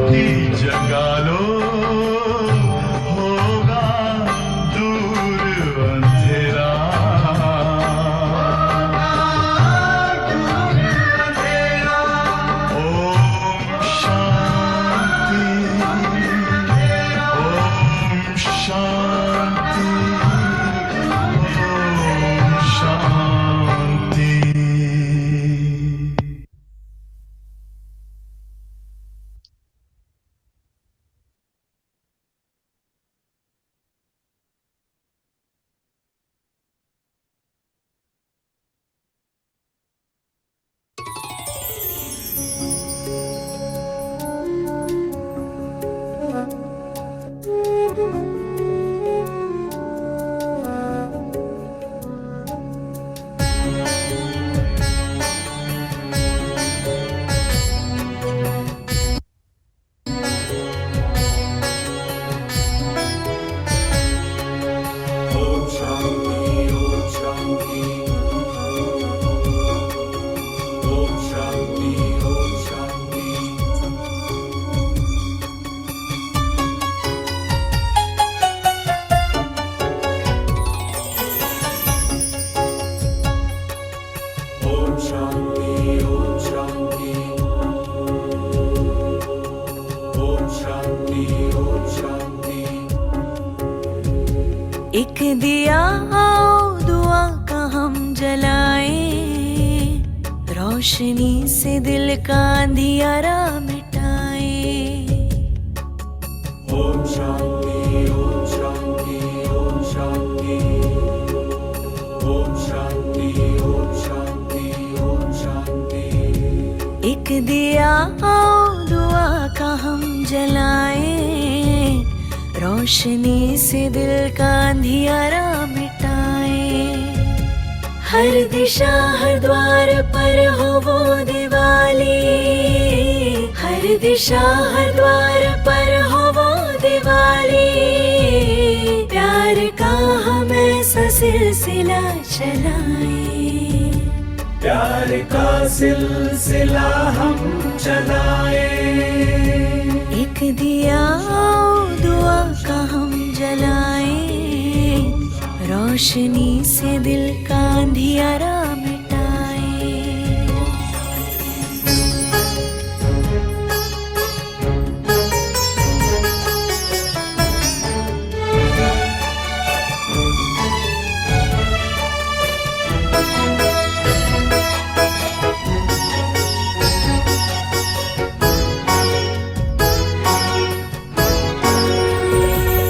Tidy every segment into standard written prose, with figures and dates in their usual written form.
भी जगा लो, होगा दूर अंधेरा। ओम शांति, ओम शांति, ओम शांति। ओम शांति, ओम शांति, ओम शांति, ओम शांति। ओम शांति, ओम शांति, ओम शांति, ओम शांति। एक दिया आओ दुआ का हम जलाएं, रोशनी से दिल का अंधियारा मिटाएं। ओम शांति, ओम शांति, ओम शांति, ओम शांति, ओम शांति, ओम शांति। एक दिया आओ दुआ का हम जलाएं, रोशनी से दिल का अंधियारा मिटाएं। हर दिशा हर द्वार पर हो वो दिवाली, हर दिशा हर द्वार पर हो वो दिवाली। प्यार का हम ऐसा सिलसिला चलाएं, प्यार का सिलसिला हम चलाएं। एक दिया आओ दुआ का हम जलाएं, रोशनी से दिल का अंधियारा मिटाएं।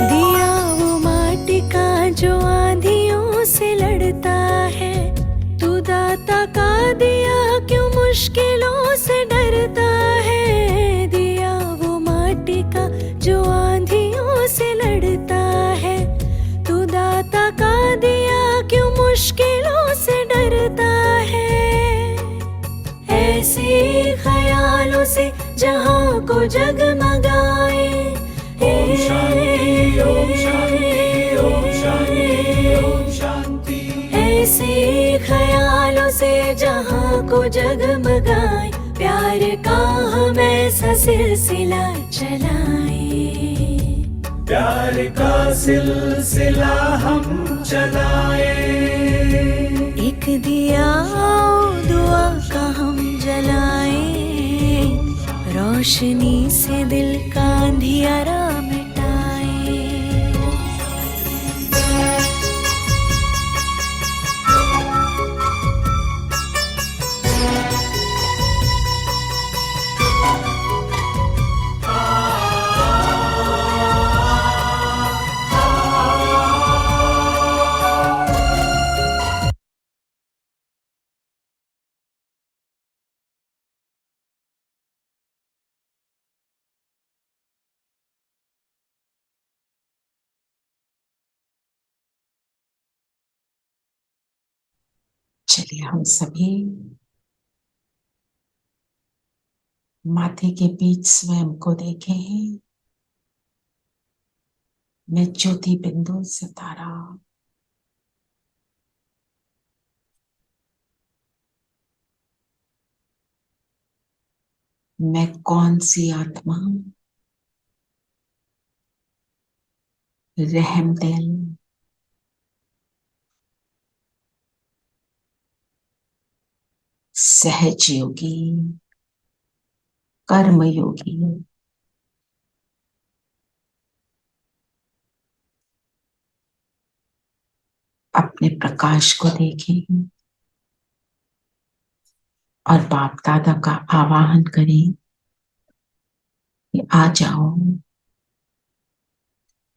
दिया वो माटी का जो आंधियों से लड़ता है, तू दाता का दिया क्यों मुश्किलों से डरता है। दिया वो माटी का जो आंधियों से लड़ता है, तू दाता का दिया क्यों मुश्किलों से डरता है। ऐसे ख्यालों से जहां को जगमगाए, ओम शांति, ओम शांति, ओम शांति, ओम शांति। ऐसे ख्यालों से जहां को जगमगाए। प्यार का हम ऐसा सिलसिला चलाएं, प्यार का सिलसिला हम चलाएं। एक दिया आओ दुआ का हम जलाएं, रोशनी से दिल का अंधियारा मिटाएं। चलिए हम सभी माथे के बीच स्वयं को देखें। मैं ज्योति बिंदु सितारा, मैं कौन सी आत्मा रहमदिल, सहज योगी, कर्म योगी, अपने प्रकाश को देखें और बाप दादा का आवाहन करें कि आ जाओ,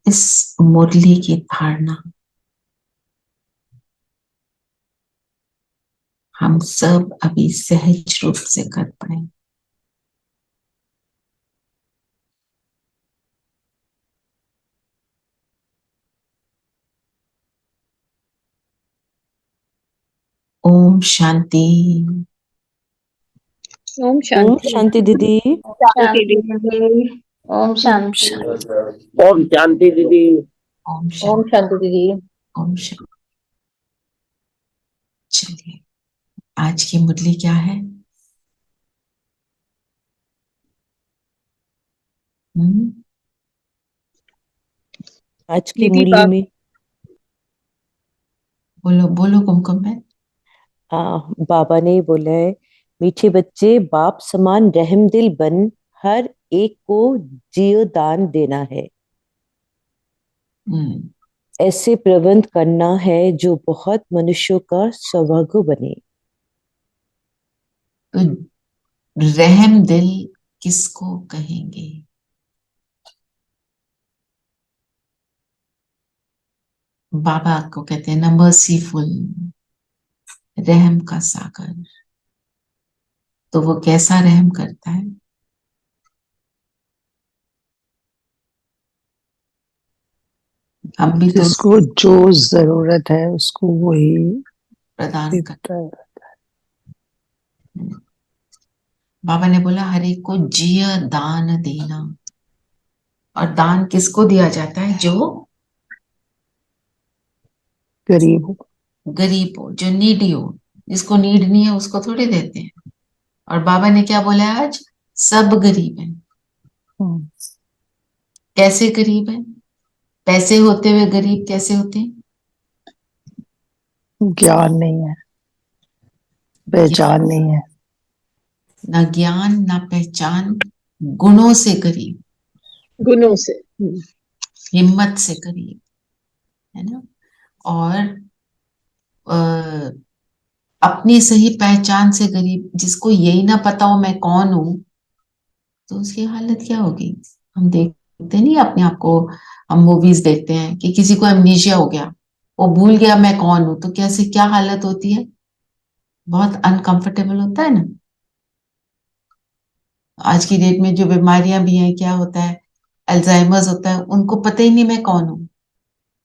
इस मुरली की धारणा हम सब अभी सहज रूप से कर पाए। ओम शांति। ओम ओम शांति। शांति दीदी। शांति दीदी। ओम शांति। ओम शांति दीदी। ओम ओम शांति। शांति दीदी। ओम शांति। चलिए, आज की मुरली क्या है? आज की दीदी मुरली में बोलो बोलो कुमकुम है। बाबा ने बोला है, मीठे बच्चे बाप समान रहमदिल बन हर एक को जियो दान देना है। ऐसे प्रबंध करना है जो बहुत मनुष्यों का सौभाग्य बने। तो रहम दिल किसको कहेंगे? बाबा को कहते हैं ना मर्सीफुल, रहम का सागर। तो वो कैसा रहम करता है? हम भी तो जिसको जो जरूरत है उसको वही प्रदान कर। देता है। बाबा ने बोला हर एक को जिया दान देना। और दान किसको दिया जाता है? जो गरीब हो, गरीब हो, जो नीडी हो। जिसको नीड नहीं है उसको थोड़े देते हैं। और बाबा ने क्या बोला है आज? सब गरीब हैं। कैसे गरीब हैं? पैसे होते हुए गरीब कैसे होते हैं? ज्ञान नहीं है, पहचान नहीं है। ना ज्ञान ना पहचान, गुणों से गरीब, गुणों से। हिम्मत से गरीब, है ना। और अपनी सही पहचान से गरीब, जिसको यही ना पता हो मैं कौन हूं, तो उसकी हालत क्या होगी? हम देखते नहीं अपने आप को, हम मूवीज देखते हैं कि किसी को एमनीशिया हो गया, वो भूल गया मैं कौन हूं, तो कैसे क्या हालत होती है? बहुत अनकंफर्टेबल होता है ना। आज की डेट में जो बीमारियां भी हैं, क्या होता है, अल्जाइमर्स होता है, उनको पता ही नहीं मैं कौन हूं,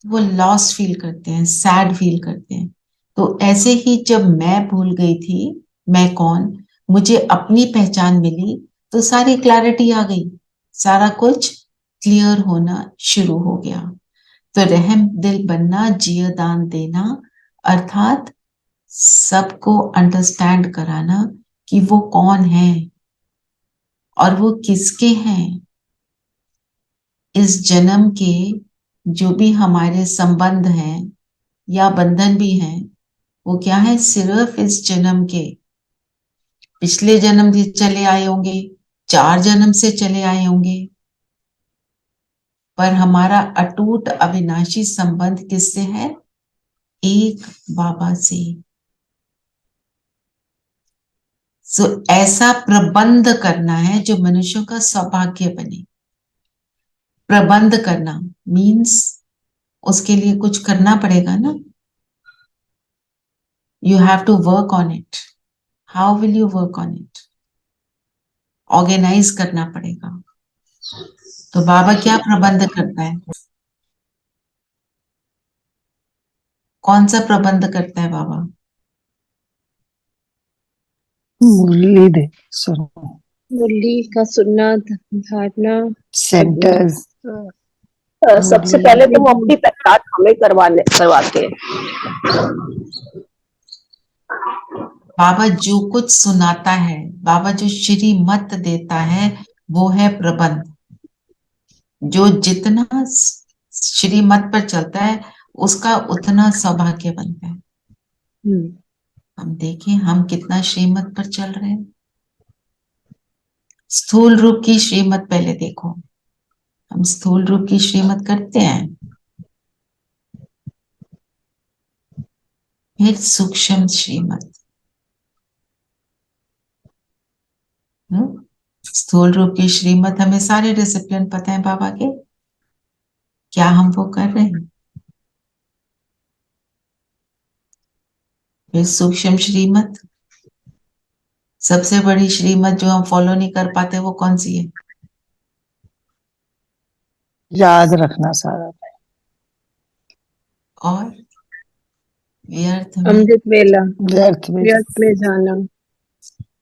वो लॉस फील करते हैं, सैड फील करते हैं। तो ऐसे ही जब मैं भूल गई थी मैं कौन, मुझे अपनी पहचान मिली, तो सारी क्लैरिटी आ गई, सारा कुछ क्लियर होना शुरू हो गया। तो रहम दिल बनना, जिया दान देना, अर्थात सबको अंडरस्टैंड कराना कि वो कौन है और वो किसके हैं। इस जन्म के जो भी हमारे संबंध हैं या बंधन भी हैं, वो क्या है? सिर्फ इस जन्म के। पिछले जन्म से चले आए होंगे, 4 जन्म से चले आए होंगे, पर हमारा अटूट अविनाशी संबंध किससे है? एक बाबा से। सो ऐसा प्रबंध करना है जो मनुष्यों का सौभाग्य बने। प्रबंध करना मीन्स उसके लिए कुछ करना पड़ेगा ना। You have to work on it. How will you work on it? Organise करना पड़ेगा। तो बाबा क्या प्रबंध करता है? कौन सा प्रबंध करता है बाबा? मुरली दे सुनो, मुरली का सुनना, धारणा, सेंटर्स। सबसे पहले तो वो अपनी पहचान हमें करवाते हैं। बाबा जो कुछ सुनाता है, बाबा जो श्रीमत देता है, वो है प्रबंध। जो जितना श्रीमत पर चलता है उसका उतना सौभाग्य बनता है। हम देखें हम कितना श्रीमत पर चल रहे हैं। स्थूल रूप की श्रीमत पहले देखो, हम स्थूल रूप की श्रीमत करते हैं, फिर सूक्ष्म श्रीमत। स्थूल रूप की श्रीमत हमें सारे डिसिप्लिन पता है बाबा के, क्या हम वो कर रहे हैं? फिर सूक्ष्म श्रीमत, सबसे बड़ी श्रीमत जो हम फॉलो नहीं कर पाते वो कौन सी है? याद रखना सारा। और व्यर्थ में, अमृत वेला, व्यर्थ में व्यर्थ में जाना।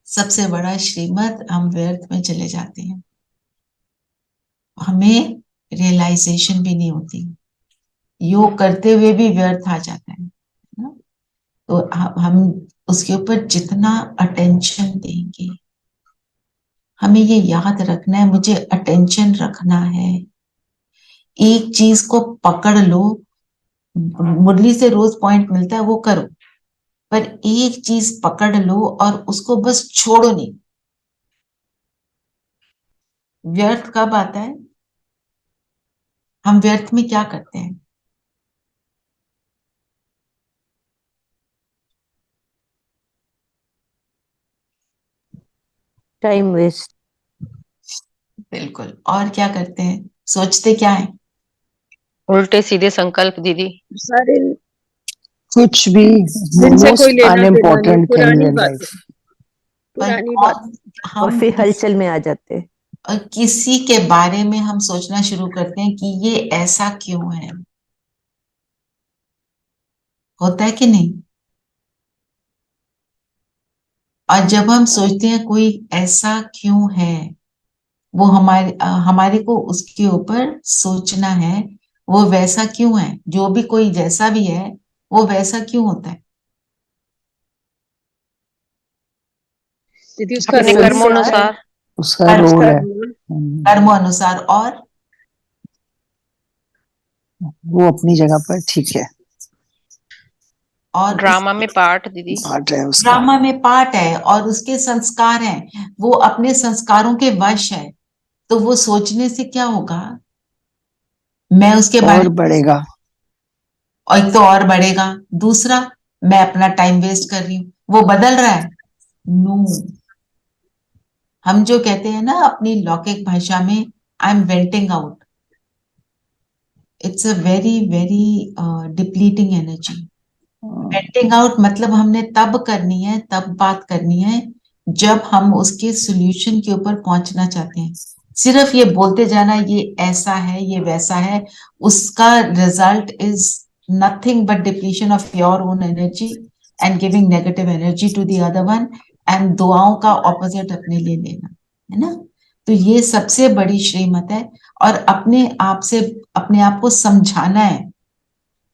सबसे बड़ा श्रीमत, हम व्यर्थ में चले जाते हैं, हमें रियलाइजेशन भी नहीं होती, योग करते हुए भी व्यर्थ आ जाता है ना? तो हम उसके ऊपर जितना अटेंशन देंगे, हमें ये याद रखना है, मुझे अटेंशन रखना है। एक चीज को पकड़ लो, मुरली से रोज पॉइंट मिलता है वो करो, पर एक चीज पकड़ लो और उसको बस छोड़ो नहीं। व्यर्थ कब आता है? हम व्यर्थ में क्या करते हैं? Time waste. बिल्कुल। और क्या करते हैं? सोचते क्या है? उल्टे सीधे संकल्प दीदी। सारे कुछ भी, जिनसे मोस्ट कोई लेना देना नहीं, अनइम्पोर्टेंट थिंग पुरानी इन बातें, लाइफ। पर पुरानी और बातें। और हम फिर हलचल में आ जाते हैं। और किसी के बारे में हम सोचना शुरू करते हैं कि ये ऐसा क्यों है। होता है कि नहीं? और जब हम सोचते हैं कोई ऐसा क्यों है, वो हमारे को उसके ऊपर सोचना है, वो वैसा क्यों है, जो भी कोई जैसा भी है वो वैसा क्यों होता है? दीदी उसका अपने रोल कर्मों क्या है? अनुसार। उसका कर्म रोल उसका है। रोल कर्म अनुसार। और वो अपनी जगह पर ठीक है, और ड्रामा में पार्ट दीदी। पार्ट है उसका। ड्रामा में पार्ट है और उसके संस्कार हैं, वो अपने संस्कारों के वश है। तो वो सोचने से क्या होगा? मैं उसके बारे और बढ़ेगा। और एक तो और बढ़ेगा, दूसरा मैं अपना टाइम वेस्ट कर रही हूँ, वो बदल रहा है। नो, हम जो कहते हैं ना अपनी लौकिक भाषा में, I am venting out, it's a very very depleting energy. Venting out मतलब हमने तब करनी है, तब बात करनी है जब हम उसके सोल्यूशन के ऊपर पहुंचना चाहते हैं। सिर्फ ये बोलते जाना ये ऐसा है ये वैसा है, उसका result is nothing but depletion of your own energy and giving negative energy to the other one, एंड दुआओं का ऑपोजिट अपने लिए लेना, है ना? तो ये सबसे बड़ी श्रीमत है। और अपने आप से अपने आप को समझाना है,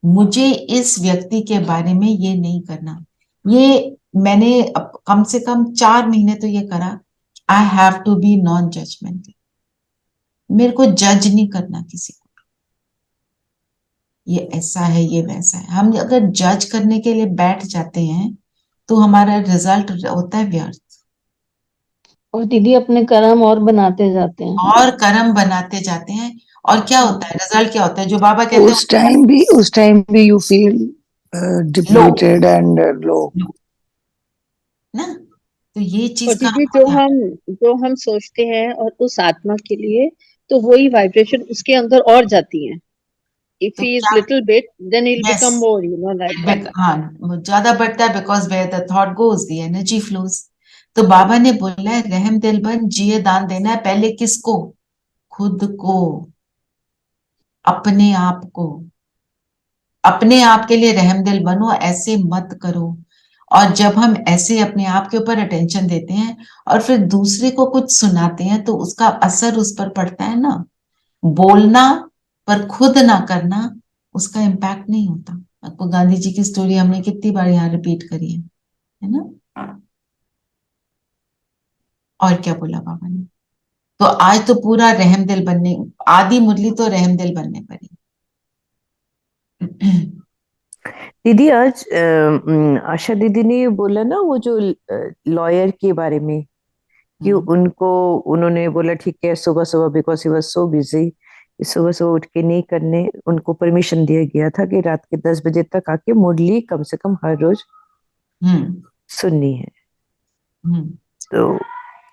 मुझे इस व्यक्ति के बारे में ये नहीं करना। ये मैंने कम से कम 4 महीने तो ये करा, I have to be non judgemental, मेरे को जज नहीं करना किसी को, ये ऐसा है ये वैसा है। हम अगर जज करने के लिए बैठ जाते हैं तो हमारा रिजल्ट होता है व्यर्थ, और दीदी अपने कर्म और बनाते जाते हैं। और कर्म बनाते जाते हैं। और क्या होता है, रिजल्ट क्या होता है? जो बाबा कहते उस टाइम भी you feel low, depleted and low. ना? तो ये और चीज का दीदी जो हम सोचते हैं और उस आत्मा के लिए, तो वही वाइब्रेशन उसके अंदर और जाती है। If तो he is क्या? little bit, then he'll yes, become more, like that. हाँ, ज्यादा बढ़ता है, because where the thought goes the energy flows. तो बाबा ने बोला है रहम दिल बन, जिए दान देना है पहले किसको? खुद को, अपने आप को। अपने आप के लिए रहम दिल बनो, ऐसे मत करो। और जब हम ऐसे अपने आप के ऊपर अटेंशन देते हैं और फिर दूसरे को कुछ सुनाते हैं तो उसका असर उस पर पड़ता है ना। बोलना पर खुद ना करना, उसका इम्पैक्ट नहीं होता। आपको गांधी जी की स्टोरी हमने कितनी बार यहाँ रिपीट करी है ना? और क्या बोला बाबा ने? तो आज तो पूरा रहम दिल बनने, आदि मुरली तो रहम दिल बनने पड़ी। दीदी आज आशा दीदी ने बोला ना वो जो लॉयर के बारे में कि उनको उन्होंने बोला ठीक है सुबह सुबह because he was so busy सुबह सुबह उठ के नहीं करने उनको परमिशन दिया गया था कि रात के 10 बजे तक आके मुरली कम से कम हर रोज हम्म सुननी है। हम्म तो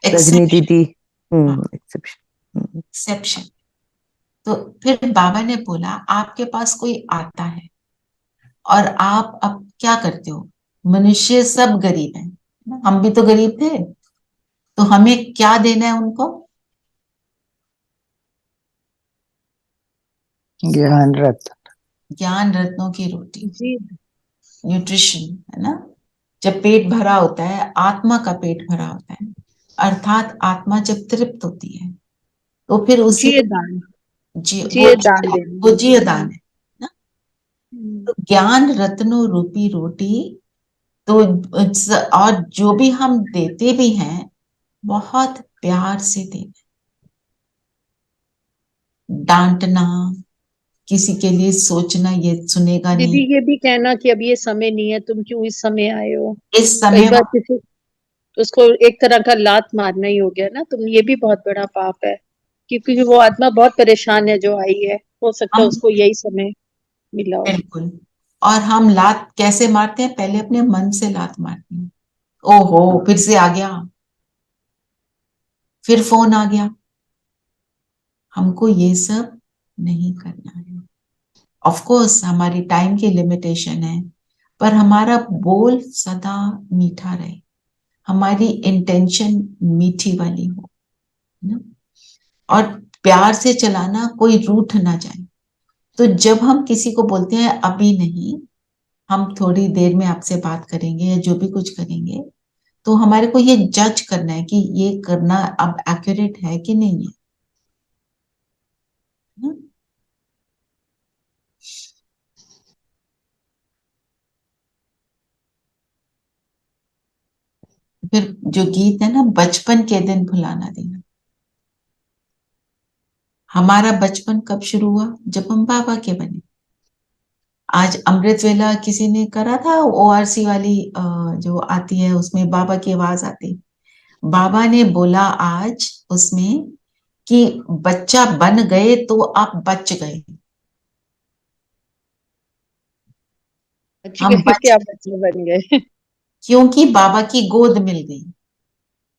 रजनी दीदी एक्सेप्शन। एक्सेप्शन। तो फिर बाबा ने बोला आपके पास कोई आता है और आप अब क्या करते हो? मनुष्य सब गरीब हैं, हम भी तो गरीब थे, तो हमें क्या देना है उनको? ज्ञान रत्न। ज्ञान रत्नों की रोटी, जी न्यूट्रिशन, है ना। जब पेट भरा होता है, आत्मा का पेट भरा होता है, अर्थात आत्मा जब तृप्त होती है, तो फिर उसे जी दान, जी जी दान देना। वो जीवदान है ना। हम्म। तो ज्ञान रत्नों रूपी रोटी, तो और जो भी हम देते भी हैं बहुत प्यार से देना, डांटना, किसी के लिए सोचना ये सुनेगा दीदी नहीं, ये भी कहना कि अब ये समय नहीं है, तुम क्यों इस समय आए हो। इस कई समय बार किसी उसको एक तरह का लात मारना ही हो गया ना, तुम ये भी बहुत बड़ा पाप है, क्योंकि वो आत्मा बहुत परेशान है जो आई है, हो सकता है हम उसको यही समय मिला हो। बिल्कुल। और हम लात कैसे मारते हैं? पहले अपने मन से लात मारते हैं, ओहो फिर से आ गया, फिर फोन आ गया। हमको ये सब नहीं करना है। ऑफ कोर्स हमारी टाइम की लिमिटेशन है, पर हमारा बोल सदा मीठा रहे, हमारी इंटेंशन मीठी वाली हो, है ना। और प्यार से चलाना, कोई रूठ ना जाए। तो जब हम किसी को बोलते हैं अभी नहीं, हम थोड़ी देर में आपसे बात करेंगे या जो भी कुछ करेंगे, तो हमारे को ये जज करना है कि ये करना अब एक्यूरेट है कि नहीं है ना? फिर जो गीत है ना, बचपन के दिन भुलाना देना। हमारा बचपन कब शुरू हुआ? जब हम बाबा के बने। आज अमृत वेला किसी ने करा था, ओआरसी वाली जो आती है उसमें बाबा की आवाज आती। बाबा ने बोला आज उसमें कि बच्चा बन गए तो आप बच गए। अच्छी हम गए कि बच आप बच्चे बन गए। क्योंकि बाबा की गोद मिल गई।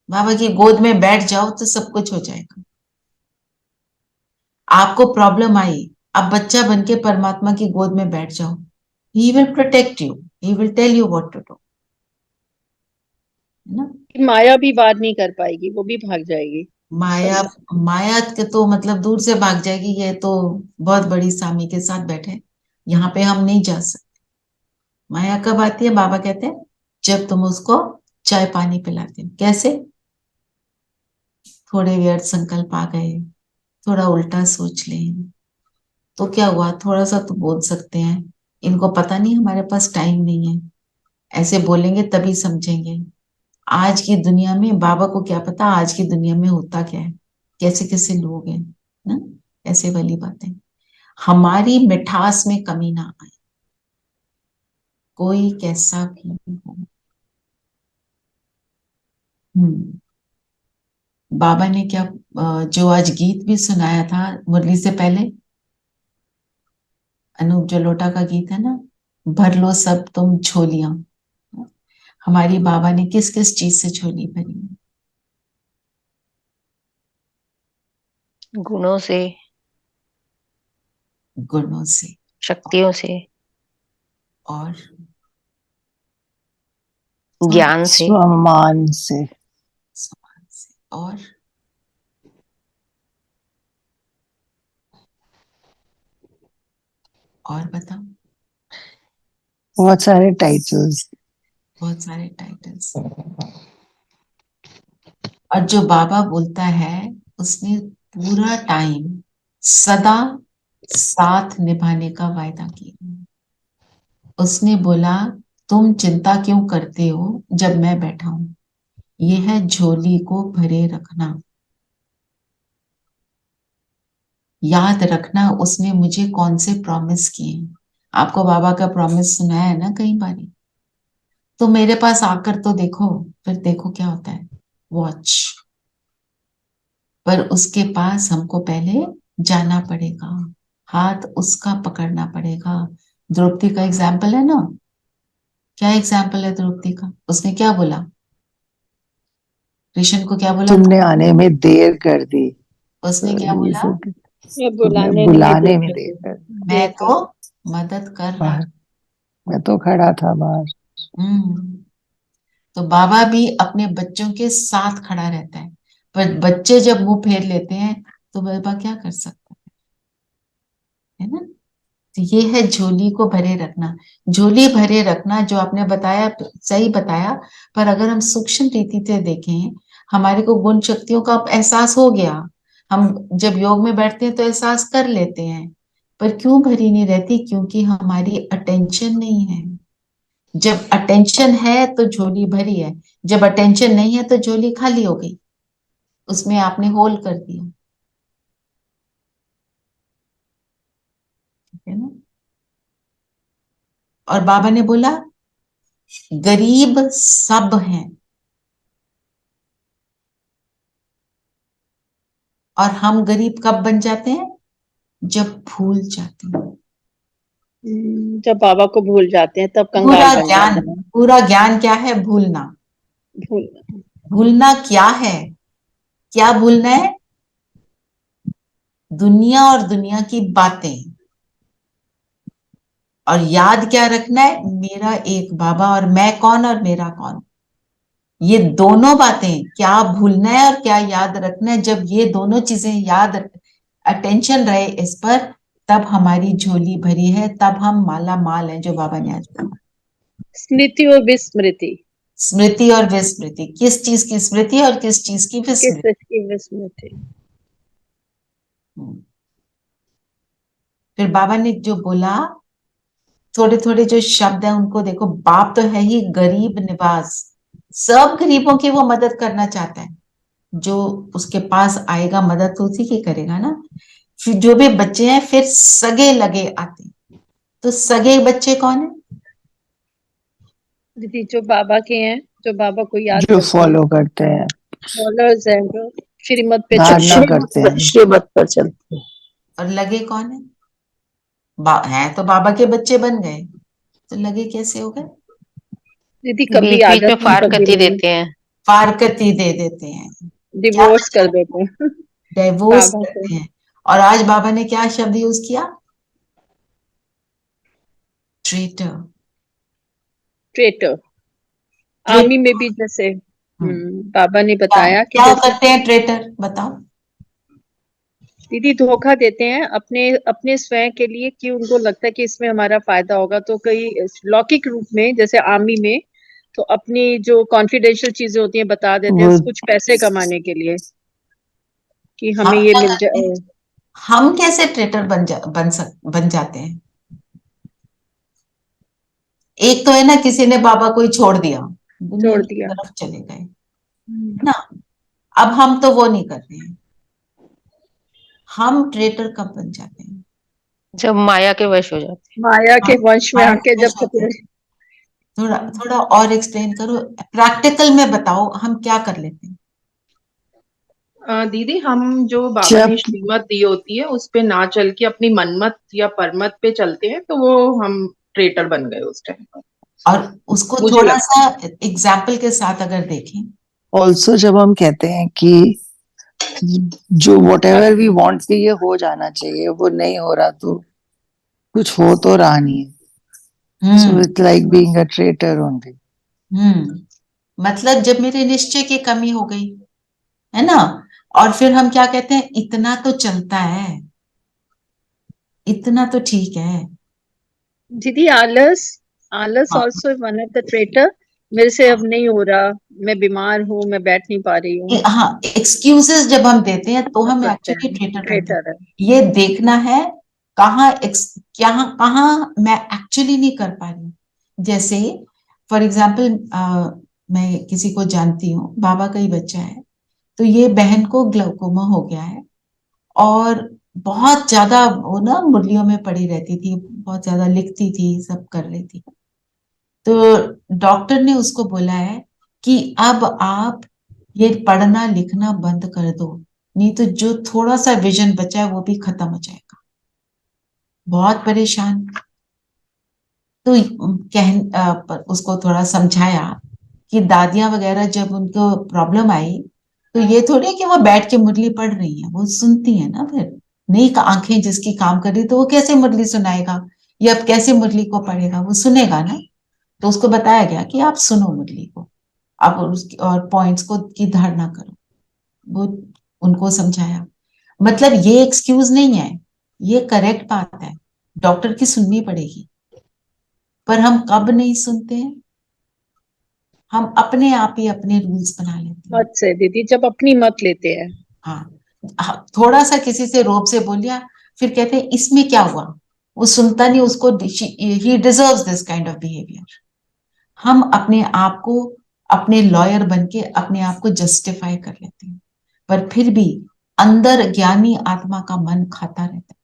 बाबा की गोद में बैठ जाओ तो सब कुछ हो जाएगा। आपको प्रॉब्लम आई, अब बच्चा बन के परमात्मा की गोद में बैठ जाओ, he will protect you, he will tell you what to do, है ना। माया भी वार नहीं कर पाएगी, वो भी भाग जाएगी। माया, माया के तो मतलब दूर से भाग जाएगी, ये तो बहुत बड़ी सामी के साथ बैठे, यहाँ पे हम नहीं जा सकते। माया कब आती है? बाबा कहते हैं जब तुम उसको चाय पानी पिलाते हो। कैसे? थोड़े व्यर्थ संकल्प आ गए, थोड़ा उल्टा सोच लें, तो क्या हुआ? थोड़ा सा तो बोल सकते हैं, इनको पता नहीं हमारे पास टाइम नहीं है, ऐसे बोलेंगे तभी समझेंगे। आज की दुनिया में बाबा को क्या पता आज की दुनिया में होता क्या है, कैसे कैसे लोग हैं ना। ऐसे वाली बातें, हमारी मिठास में कमी ना आए, कोई कैसा भी हो। हम्म बाबा ने क्या जो आज गीत भी सुनाया था मुरली से पहले, अनूप जलोटा का गीत है ना, भर लो सब तुम झोलियां। हमारी बाबा ने किस किस चीज से झोली भरी है? गुणों से, गुणों से, शक्तियों से, और ज्ञान से, सम्मान से, सम्मान से, और बताओ। बहुत सारे टाइटल्स। बहुत सारे टाइटल्स। और जो बाबा बोलता है, उसने पूरा टाइम सदा साथ निभाने का वायदा किया। उसने बोला तुम चिंता क्यों करते हो जब मैं बैठा हूं, यह है झोली को भरे रखना। याद रखना उसने मुझे कौन से प्रॉमिस किए। आपको बाबा का प्रॉमिस सुनाया है ना कई बार, तो मेरे पास आकर तो देखो, फिर देखो क्या होता है, वॉच। पर उसके पास हमको पहले जाना पड़ेगा, हाथ उसका पकड़ना पड़ेगा। द्रौपदी का एग्जाम्पल है ना, क्या एग्जाम्पल है द्रौपदी का? उसने क्या बोला, कृष्ण को क्या बोला था? तुमने आने में देर कर दी। उसने क्या ये बोला? सब ये तुमने बुलाने में बुलाने देर में कर देर दी, कर दी। मैं देर कर तो दी। मदद कर रहा। बाहर मैं तो खड़ा था बाहर। हम्म। तो बाबा भी अपने बच्चों के साथ खड़ा रहता है, पर बच्चे जब मुंह फेर लेते हैं तो बाबा क्या कर सकता है ना? तो ये है झोली को भरे रखना। झोली भरे रखना जो आपने बताया, सही बताया। पर अगर हम सूक्ष्म रीति से देखें, हमारे को गुण शक्तियों का एहसास हो गया, हम जब योग में बैठते हैं तो एहसास कर लेते हैं, पर क्यों भरी नहीं रहती? क्योंकि हमारी अटेंशन नहीं है। जब अटेंशन है तो झोली भरी है, जब अटेंशन नहीं है तो झोली खाली हो गई, उसमें आपने होल कर दिया, ठीक है ना? और बाबा ने बोला गरीब सब हैं, और हम गरीब कब बन जाते हैं? जब भूल जाते हैं। जब बाबा को भूल जाते हैं तब पूरा कंगाल बन ज्ञान, जाते हैं। पूरा ज्ञान क्या है? भूलना। भूल भूलना क्या है? क्या भूलना है? दुनिया और दुनिया की बातें। और याद क्या रखना है? मेरा एक बाबा, और मैं कौन और मेरा कौन। ये दोनों बातें, क्या भूलना है और क्या याद रखना है, जब ये दोनों चीजें याद, अटेंशन रहे इस पर, तब हमारी झोली भरी है, तब हम माला माल हैं, जो बाबा ने आज बोला। स्मृति और विस्मृति। स्मृति और विस्मृति, किस चीज की स्मृति और किस चीज की किस विस्मृति? चीज की विस्मृति? फिर बाबा ने जो बोला, थोड़े थोड़े जो शब्द हैं उनको देखो। बाप तो है ही गरीब निवास, सब गरीबों की वो मदद करना चाहता है। जो उसके पास आएगा मदद तो उसी की करेगा ना। फिर जो भी बच्चे हैं, फिर सगे लगे आते हैं। तो सगे बच्चे कौन है? दीदी जो बाबा के हैं, जो बाबा को याद जो करते हैं, फॉलो करते हैं, फॉलोअर्स हैं, जो श्रीमत पे धारणा चलते हैं। करते हैं। श्रीमत पर चलते हैं। और लगे कौन है? हैं तो बाबा के बच्चे बन गए, तो लगे कैसे हो गए? दीदी कभी बीच बीच में आदत नहीं, कभी फारकती नहीं, देते हैं। फारकती दे देते हैं। क्या? डिवोर्स कर देते हैं डाइवोर्स बाबा से। करते हैं। और आज बाबा ने क्या शब्द यूज किया? ट्रेटर। ट्रेटर। आर्मी में भी जैसे बाबा ने क्या बताया कि क्या जैसे करते हैं ट्रेटर, बताओ? दीदी धोखा देते हैं अपने अपने स्वयं के लिए, कि उनको लगता है कि इसमें हमारा फायदा होगा, तो कई लौकिक रूप में जैसे आर्मी में, तो अपनी जो कॉन्फिडेंशियल चीजें होती हैं बता देते हैं वो कुछ पैसे कमाने के लिए, कि हमें हम ये क्या मिल करते हैं? जाए। हम कैसे ट्रेटर बन जाते हैं? एक तो है ना, किसी ने बाबा को ही छोड़ दिया, दुनिया छोड़ की दिया। तरफ चले गए ना। अब हम तो वो नहीं कर रहे हैं। हम ट्रेटर कब बन जाते हैं? जब माया के वश हो जाते माया के हाँ, वंश में माया आके के जब वश होते हैं। थोड़ा थोड़ा और एक्सप्लेन करो, प्रैक्टिकल में बताओ, हम क्या कर लेते हैं? दीदी हम जो बाबा ने जब श्रीमत दी होती है उस पे ना चल के अपनी मनमत या परमत पे चलते हैं, तो वो हम ट्रेटर बन गए उस टाइम पर, और उसको मुझे थोड़ा लगता सा एग्जाम्पल के साथ अगर देखें। ऑल्सो जब हम कहते हैं कि जो वॉट एवर वी वॉन्ट कि ये हो जाना चाहिए, वो नहीं हो रहा, तो कुछ हो तो रहा नहीं है। So hmm. It's like being a traitor only. मतलब जब मेरे निश्चय की कमी हो गई, है ना, और फिर हम क्या कहते हैं, इतना तो चलता है, इतना तो ठीक है। दीदी आलस, आलस हाँ, also one of the traitor. मेरे से अब नहीं हो रहा, मैं बीमार हूँ, मैं बैठ नहीं पा रही हूँ, हाँ, एक्सक्यूजेस जब हम देते हैं तो सब हम करते एक्चुअली हैं, ट्रेटर बनते हैं। ट्रेटर है। ये देखना है कहाँ कहाँ मैं एक्चुअली नहीं कर पा रही हूँ। जैसे फॉर एग्जाम्पल, मैं किसी को जानती हूँ, बाबा का ही बच्चा है, तो ये बहन को ग्लाउकोमा हो गया है, और बहुत ज्यादा वो ना मुरलियों में पड़ी रहती थी, बहुत ज्यादा लिखती थी, सब कर रही थी। तो डॉक्टर ने उसको बोला है कि अब आप ये पढ़ना लिखना बंद कर दो, नहीं तो जो थोड़ा सा विजन बचा है वो भी खत्म हो जाएगा। बहुत परेशान। तो उसको थोड़ा समझाया कि दादियां वगैरह जब उनको प्रॉब्लम आई तो ये थोड़ी है कि वो बैठ के मुरली पढ़ रही है, वो सुनती है ना। फिर नहीं का आंखें जिसकी काम कर रही तो वो कैसे मुरली सुनाएगा, या अब कैसे मुरली को पढ़ेगा, वो सुनेगा ना। तो उसको बताया गया कि आप सुनो मुरली को, आप उसकी और पॉइंट्स को की धारणा करो। वो उनको समझाया। मतलब ये एक्सक्यूज नहीं है, ये करेक्ट बात है, डॉक्टर की सुननी पड़ेगी। पर हम कब नहीं सुनते हैं, हम अपने आप ही अपने रूल्स बना लेते हैं। मत से दीदी, जब अपनी मत लेते हैं। हाँ, थोड़ा सा किसी से रोब से बोलिया, फिर कहते हैं इसमें क्या हुआ, वो सुनता नहीं, उसको ही deserves this kind of behaviour. हम अपने आप को अपने लॉयर बन के अपने आप को जस्टिफाई कर लेते हैं, पर फिर भी अंदर ज्ञानी आत्मा का मन खाता रहता है।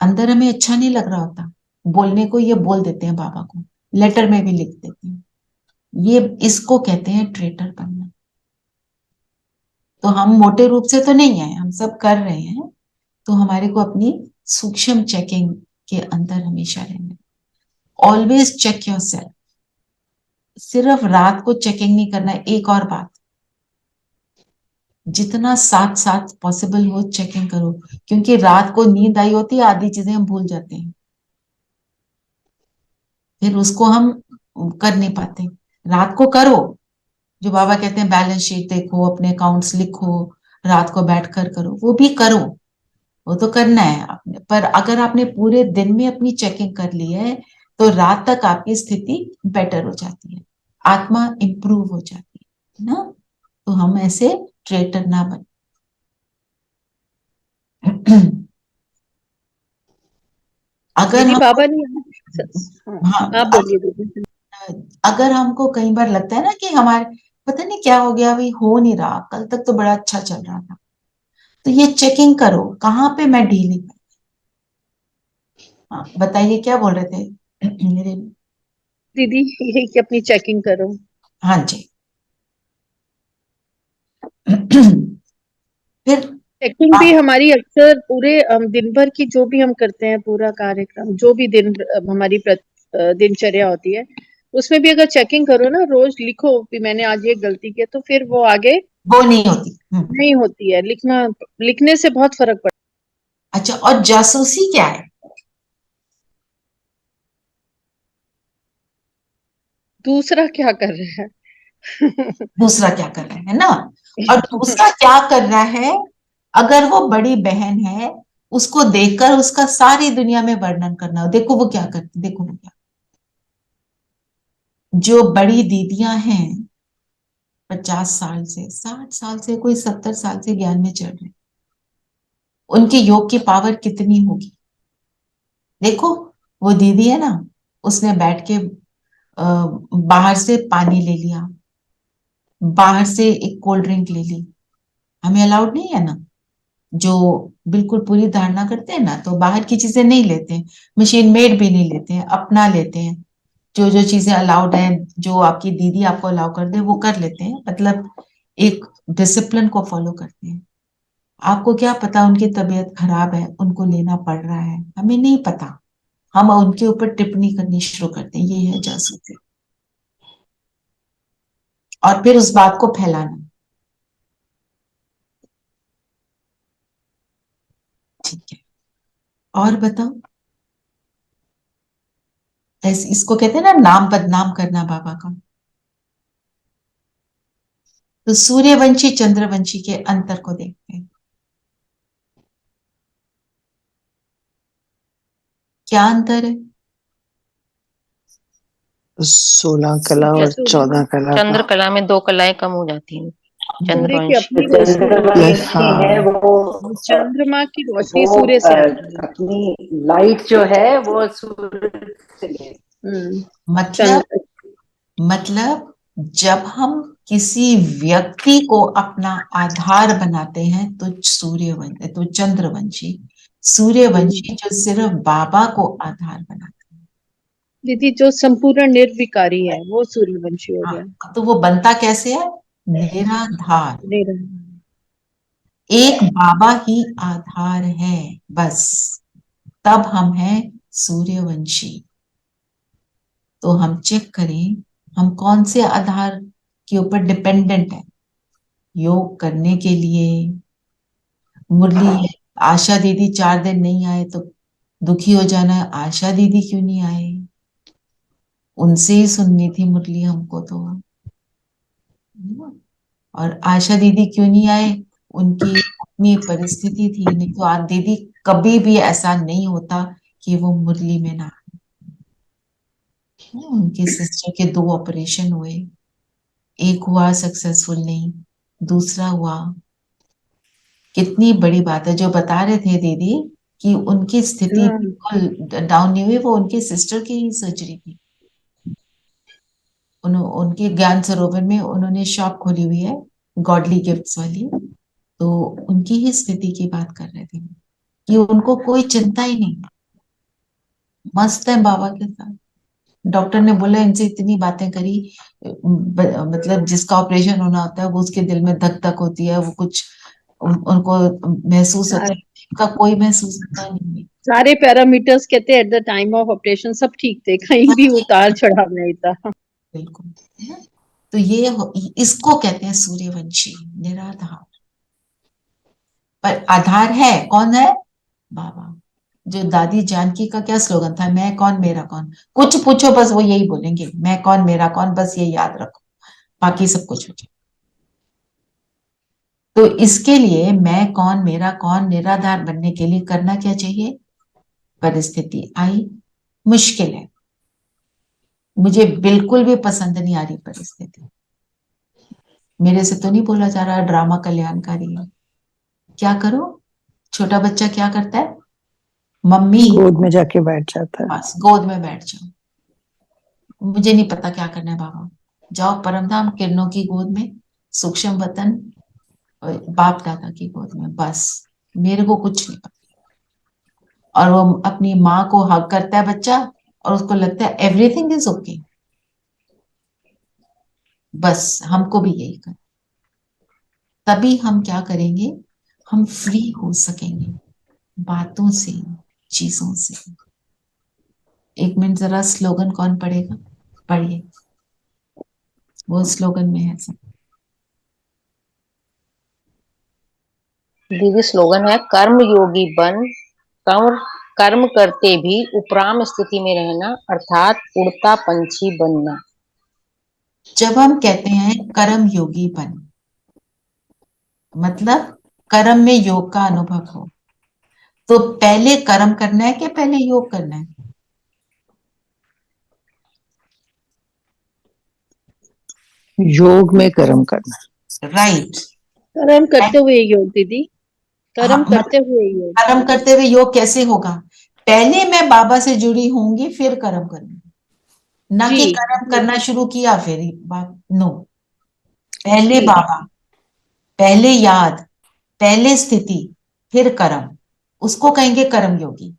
अंदर हमें अच्छा नहीं लग रहा होता, बोलने को ये बोल देते हैं, बाबा को लेटर में भी लिख देते हैं। ये इसको कहते हैं ट्रेटर बनना। तो हम मोटे रूप से तो नहीं है, हम सब कर रहे हैं। तो हमारे को अपनी सूक्ष्म चेकिंग के अंदर हमेशा रहना। Always check yourself. सिर्फ रात को चेकिंग नहीं करना। एक और बात, जितना साथ साथ पॉसिबल हो चेकिंग करो, क्योंकि रात को नींद आई होती है, आधी चीजें हम भूल जाते हैं, फिर उसको हम कर नहीं पाते। रात को करो, जो बाबा कहते हैं बैलेंस शीट देखो, अपने अकाउंट्स लिखो, रात को बैठकर करो, वो भी करो, वो तो करना है आपने। पर अगर आपने पूरे दिन में अपनी चेकिंग कर ली है तो रात तक आपकी स्थिति बेटर हो जाती है, आत्मा इंप्रूव हो जाती है ना। तो हम ऐसे ट्रेटर ना बने। अगर दीदी हम बाबा ने हाँ, आप बोलिए दीदी। अगर हमको कई बार लगता है ना कि हमारे पता नहीं क्या हो गया, अभी हो नहीं रहा, कल तक तो बड़ा अच्छा चल रहा था, तो ये चेकिंग करो कहाँ पे मैं ढीली पड़ी। हाँ, बताइए क्या बोल रहे थे मेरे। दीदी यही कि अपनी चेकिंग करो। हाँ जी। फिर चेकिंग भी हमारी अक्सर पूरे दिन भर की जो भी हम करते हैं, पूरा कार्यक्रम जो भी दिन हमारी दिनचर्या होती है, उसमें भी अगर चेकिंग करो ना, रोज लिखो कि मैंने आज ये गलती की, तो फिर वो आगे वो नहीं होती। नहीं होती है। लिखने से बहुत फर्क पड़ता अच्छा, और जासूसी क्या है? दूसरा क्या कर रहा है। दूसरा क्या कर रहा है ना, और दूसरा क्या कर रहा है, अगर वो बड़ी बहन है उसको देखकर उसका सारी दुनिया में वर्णन करना, देखो वो क्या करती, देखो वो क्या। जो बड़ी दीदियां हैं 50 साल से 60 साल से, कोई 70 साल से ज्ञान में चढ़ रहे, उनके योग की पावर कितनी होगी। देखो वो दीदी है ना, उसने बैठ के बाहर से पानी ले लिया, बाहर से एक कोल्ड ड्रिंक ले ली। हमें अलाउड नहीं है ना, जो बिल्कुल पूरी धारणा करते हैं ना, तो बाहर की चीजें नहीं लेते हैं, मशीन मेड भी नहीं लेते हैं, अपना लेते हैं। जो जो चीजें अलाउड है, जो आपकी दीदी आपको अलाउ कर दे वो कर लेते हैं, मतलब एक डिसिप्लिन को फॉलो करते हैं। आपको क्या पता उनकी तबीयत खराब है, उनको लेना पड़ रहा है, हमें नहीं पता। हम उनके ऊपर टिप्पणी करनी शुरू करते हैं, ये है जासूसी। और फिर उस बात को फैलाना। ठीक है, और बताओ। ऐसे इसको कहते हैं ना नाम बदनाम करना बाबा का। तो सूर्यवंशी चंद्रवंशी के अंतर को देखते हैं। क्या अंतर है? 16 कला और 14 कला चंद्र का। कला में 2 कलाएं कम हो जाती हैं। सूर्य की चंद्रवंश अपनी चंद्रमा रोशनी, है हाँ वो चंद्रमा की रोशनी वो सूर्य से आती है। अपनी लाइट जो है वो सूरज से ले। हम्म। मतलब जब हम किसी व्यक्ति को अपना आधार बनाते हैं तो सूर्यवंशी, तो चंद्रवंशी, सूर्यवंशी जो सिर्फ बाबा को आधार बनाते हैं। दीदी जो संपूर्ण निर्विकारी है वो सूर्यवंशी हो गया। हाँ, तो वो बनता कैसे है? निराधार। निरंकार। एक बाबा ही आधार है, बस, तब हम हैं सूर्यवंशी। तो हम चेक करें हम कौन से आधार के ऊपर डिपेंडेंट है। योग करने के लिए मुरली है, आशा दीदी 4 दिन नहीं आए तो दुखी हो जाना है, आशा दीदी क्यों नहीं आए, उनसे ही सुननी थी मुरली हमको तो। और आशा दीदी क्यों नहीं आए, उनकी अपनी परिस्थिति थी, नहीं तो आज दीदी कभी भी ऐसा नहीं होता कि वो मुरली में ना आए। उनकी सिस्टर के 2 ऑपरेशन हुए, एक हुआ सक्सेसफुल नहीं, दूसरा हुआ। कितनी बड़ी बात है जो बता रहे थे दीदी कि उनकी स्थिति हाँ। बिल्कुल डाउन नहीं हुई, वो उनके सिस्टर की ही सर्जरी थी। उनके ज्ञान सरोवर में उन्होंने शॉप खोली हुई है गॉडली गिफ्ट्स वाली, तो उनकी ही स्थिति की बात कर रहे थे कि उनको कोई चिंता ही नहीं, मस्त है बाबा के साथ। डॉक्टर ने बोला इनसे इतनी बातें करी, मतलब जिसका ऑपरेशन होना होता है वो उसके दिल में धक धक होती है, वो कुछ उनको महसूस होता है, उनका कोई महसूस होता नहीं है। सारे पैरामीटर्स कहते हैं at the time of operation सब ठीक थे, कहीं भी उतार चढ़ाव नहीं था। बिल्कुल, है ना? तो इसको कहते हैं सूर्यवंशी, निराधार। पर आधार है कौन है? बाबा। जो दादी जानकी का क्या स्लोगन था, मैं कौन मेरा कौन, कुछ पूछो बस वो यही बोलेंगे, मैं कौन मेरा कौन, बस ये याद रखो, बाकी सब कुछ हो जाए। तो इसके लिए मैं कौन मेरा कौन निराधार बनने के लिए करना क्या चाहिए? परिस्थिति आई, मुश्किल है, मुझे बिल्कुल भी पसंद नहीं आ रही परिस्थिति, मेरे से तो नहीं बोला जा रहा ड्रामा कल्याणकारी है, क्या करो? छोटा बच्चा क्या करता है? मम्मी, गोद में जाके बैठ जाता है। बस गोद में बैठ जाओ, मुझे नहीं पता क्या करना है बाबा, जाओ परमधाम किरणों की गोद में, सूक्ष्म वतन बाप दादा की गोद में, बस मेरे को कुछ नहीं पता। और वो अपनी माँ को हग करता है बच्चा और उसको लगता है एवरीथिंग इज ओके, बस हमको भी यही कर, तभी हम क्या करेंगे, हम फ्री हो सकेंगे बातों से, चीजों से। 1 मिनट जरा स्लोगन कौन पढ़ेगा? पढ़िए, वो स्लोगन में है सब। दीदी स्लोगन है कर्म योगी बन, कर्म कर्म करते भी उपराम स्थिति में रहना, अर्थात उड़ता पंछी बनना। जब हम कहते हैं कर्म योगी बन, मतलब कर्म में योग का अनुभव हो, तो पहले कर्म करना है कि पहले योग करना है? योग में कर्म करना। राइट। कर्म करते हुए योग दीदी, कर्म हाँ, करते हुए योग। कर्म करते हुए योग कैसे होगा? पहले मैं बाबा से जुड़ी होंगी फिर कर्म करूंगी, ना कि जी कर्म करना शुरू किया फिर नो, पहले जी। बाबा, पहले याद, पहले स्थिति, फिर कर्म, उसको कहेंगे कर्म योगी,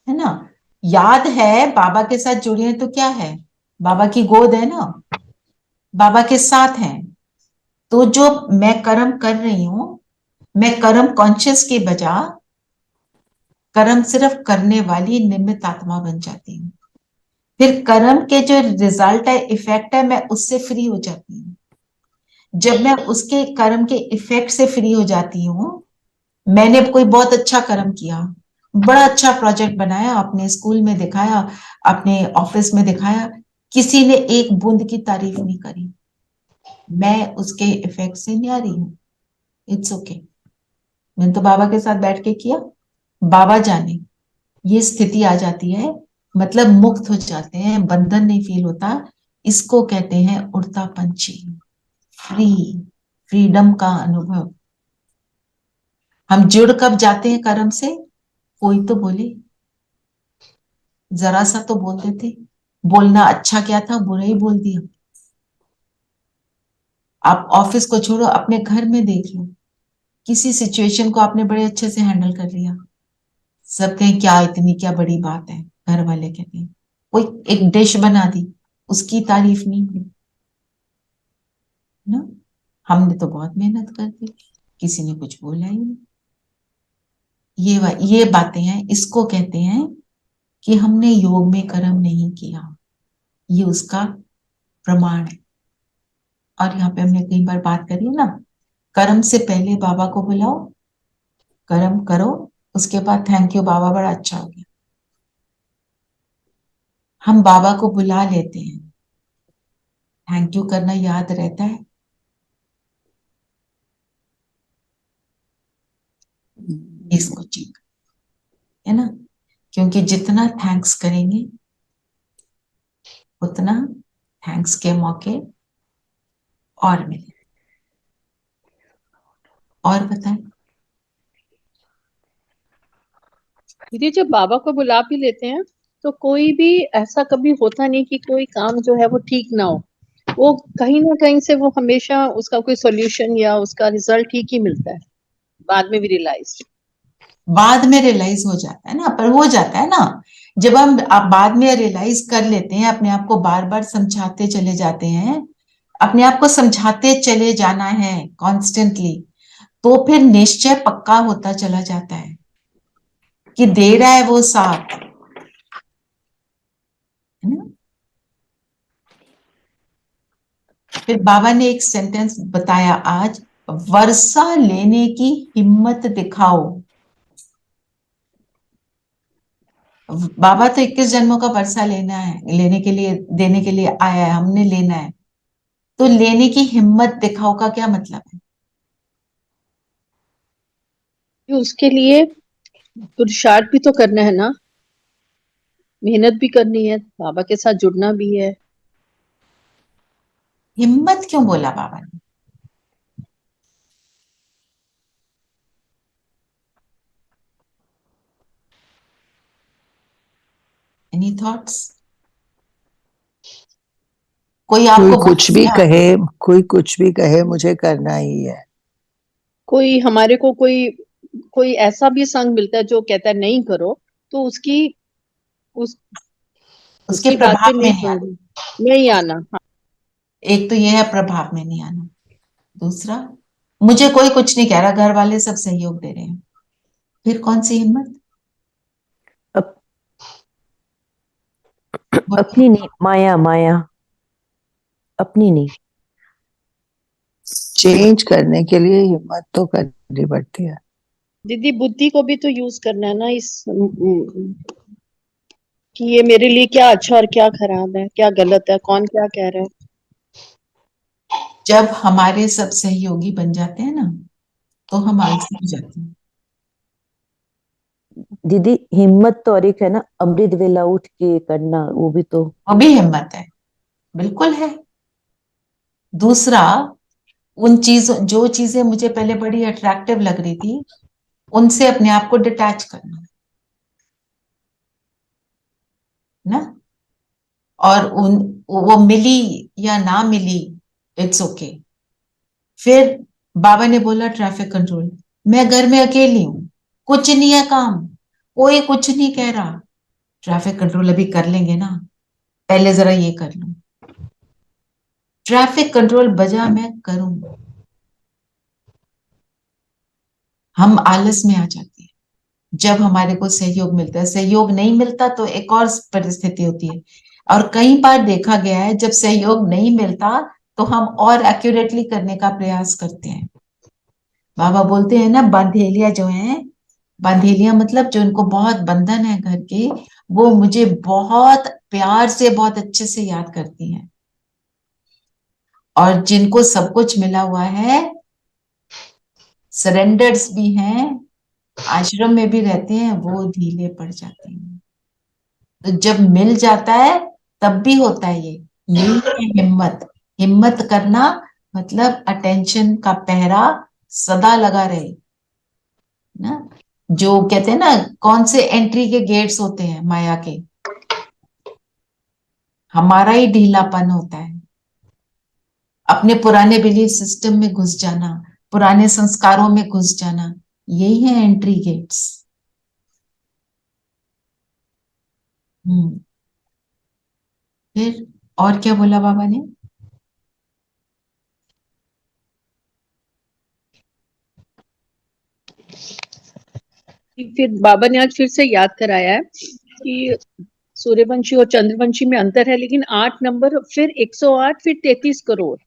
है ना? याद है बाबा के साथ जुड़े हैं तो क्या है, बाबा की गोद है ना, बाबा के साथ हैं, तो जो मैं कर्म कर रही हूं, मैं कर्म कॉन्शियस के बजाय कर्म सिर्फ करने वाली निमित्त आत्मा बन जाती हूँ। फिर कर्म के जो रिजल्ट है, इफेक्ट है, मैं उससे फ्री हो जाती हूँ। जब मैं उसके कर्म के इफेक्ट से फ्री हो जाती हूँ, मैंने कोई बहुत अच्छा कर्म किया, बड़ा अच्छा प्रोजेक्ट बनाया, अपने स्कूल में दिखाया, अपने ऑफिस में दिखाया, किसी ने एक बूंद की तारीफ नहीं करी, मैं उसके इफेक्ट से नहीं आ रही हूँ, इट्स ओके, मैंने तो बाबा के साथ बैठ के किया, बाबा जाने, ये स्थिति आ जाती है, मतलब मुक्त हो जाते हैं, बंधन नहीं फील होता, इसको कहते हैं उड़ता पंछी, फ्री, फ्रीडम का अनुभव। हम जुड़ कब जाते हैं कर्म से? कोई तो बोले, जरा सा तो बोलते थे, बोलना अच्छा क्या था, बुरा ही बोल दिया, आप ऑफिस को छोड़ो, अपने घर में देख लो, किसी सिचुएशन को आपने बड़े अच्छे से हैंडल कर लिया, सब कहें क्या इतनी क्या बड़ी बात है, घर वाले कहते हैं कोई एक डिश बना दी, उसकी तारीफ नहीं हुई ना, हमने तो बहुत मेहनत कर दी, किसी ने कुछ बोला ही नहीं। ये बातें हैं, इसको कहते हैं कि हमने योग में कर्म नहीं किया, ये उसका प्रमाण है। और यहाँ पे हमने कई बार बात करी है ना, कर्म से पहले बाबा को बुलाओ, कर्म करो, उसके बाद थैंक यू बाबा बड़ा अच्छा हो गया। हम बाबा को बुला लेते हैं, थैंक यू करना याद रहता है? इसको चेक है ना, क्योंकि जितना थैंक्स करेंगे उतना थैंक्स के मौके और मिले। और बताएं। दीदी जब बाबा को बुला भी लेते हैं तो कोई भी ऐसा कभी होता नहीं कि कोई काम जो है वो ठीक ना हो, वो कहीं ना कहीं से वो हमेशा उसका कोई सॉल्यूशन या उसका रिजल्ट ठीक ही मिलता है, बाद में भी रियलाइज। बाद में रियलाइज हो जाता है ना, पर हो जाता है ना, जब हम आप बाद में रियलाइज कर लेते हैं, अपने आप को बार बार समझाते चले जाते हैं, अपने आप को समझाते चले जाना है कॉन्स्टेंटली, तो फिर निश्चय पक्का होता चला जाता है कि दे रहा है वो साथ, है ना। फिर बाबा ने एक सेंटेंस बताया आज, वर्षा लेने की हिम्मत दिखाओ। बाबा तो 21 जन्मों का वर्षा लेना है, लेने के लिए, देने के लिए आया है, हमने लेना है, तो लेने की हिम्मत दिखाओ का क्या मतलब है? उसके लिए पुरुषार्थ भी तो करना है ना, मेहनत भी करनी है, बाबा के साथ जुड़ना भी है। हिम्मत क्यों बोला बाबा ने? Any thoughts? कोई आपको कुछ भी बोलेगा? कहे, कोई कुछ भी कहे, मुझे करना ही है। कोई हमारे को कोई ऐसा भी संग मिलता है जो कहता है नहीं करो, तो उसकी उसके उसकी बातें प्रभाव में नहीं आना। नहीं आना। हाँ। एक तो ये है प्रभाव में नहीं आना, दूसरा मुझे कोई कुछ नहीं कह रहा, घर वाले सब सहयोग दे रहे हैं, फिर कौन सी हिम्मत? अपनी नहीं, माया माया, अपनी नहीं। चेंज करने के लिए हिम्मत तो करनी पड़ती है दीदी बुद्धि को भी तो यूज करना है ना, इस कि ये मेरे लिए क्या अच्छा और क्या खराब है, क्या गलत है, कौन क्या कह रहा है। जब हमारे सब सहयोगी बन जाते हैं ना, तो हम आलसी हो जाते हैं। दीदी हिम्मत तो और एक है ना, अमृत वेला उठ के करना, वो भी तो। वो भी हिम्मत है, बिल्कुल है। दूसरा, उन चीजों, जो चीजें मुझे पहले बड़ी अट्रैक्टिव लग रही थी, उनसे अपने आप को डिटैच करना ना, और वो मिली या ना मिली, इट्स ओके। फिर बाबा ने बोला ट्रैफिक कंट्रोल, मैं घर में अकेली हूं, कुछ नहीं है काम, कोई कुछ नहीं कह रहा, ट्रैफिक कंट्रोल अभी कर लेंगे ना, पहले जरा ये कर लूं, ट्रैफिक कंट्रोल बजा मैं करूं। हम आलस में आ जाते हैं जब हमारे को सहयोग मिलता है, सहयोग नहीं मिलता तो एक और परिस्थिति होती है। और कई बार देखा गया है जब सहयोग नहीं मिलता तो हम और एक्यूरेटली करने का प्रयास करते हैं। बाबा बोलते हैं ना, बांधेलिया जो है, बांधेलिया मतलब जो उनको बहुत बंधन है घर के, वो मुझे बहुत प्यार से बहुत अच्छे से याद करती हैं, और जिनको सब कुछ मिला हुआ है, सरेंडर्स भी हैं, आश्रम में भी रहते हैं, वो ढीले पड़ जाते हैं। तो जब मिल जाता है तब भी होता है यही है हिम्मत। हिम्मत करना मतलब अटेंशन का पहरा सदा लगा रहे ना। जो कहते हैं ना, कौन से एंट्री के गेट्स होते हैं माया के, हमारा ही ढीलापन होता है। अपने पुराने बिलीफ सिस्टम में घुस जाना, पुराने संस्कारों में घुस जाना, यही है एंट्री गेट्स। फिर और क्या बोला बाबा ने? फिर बाबा ने आज फिर से याद कराया है कि सूर्यवंशी और चंद्रवंशी में अंतर है, लेकिन 8 नंबर, फिर 108, फिर 33 करोड़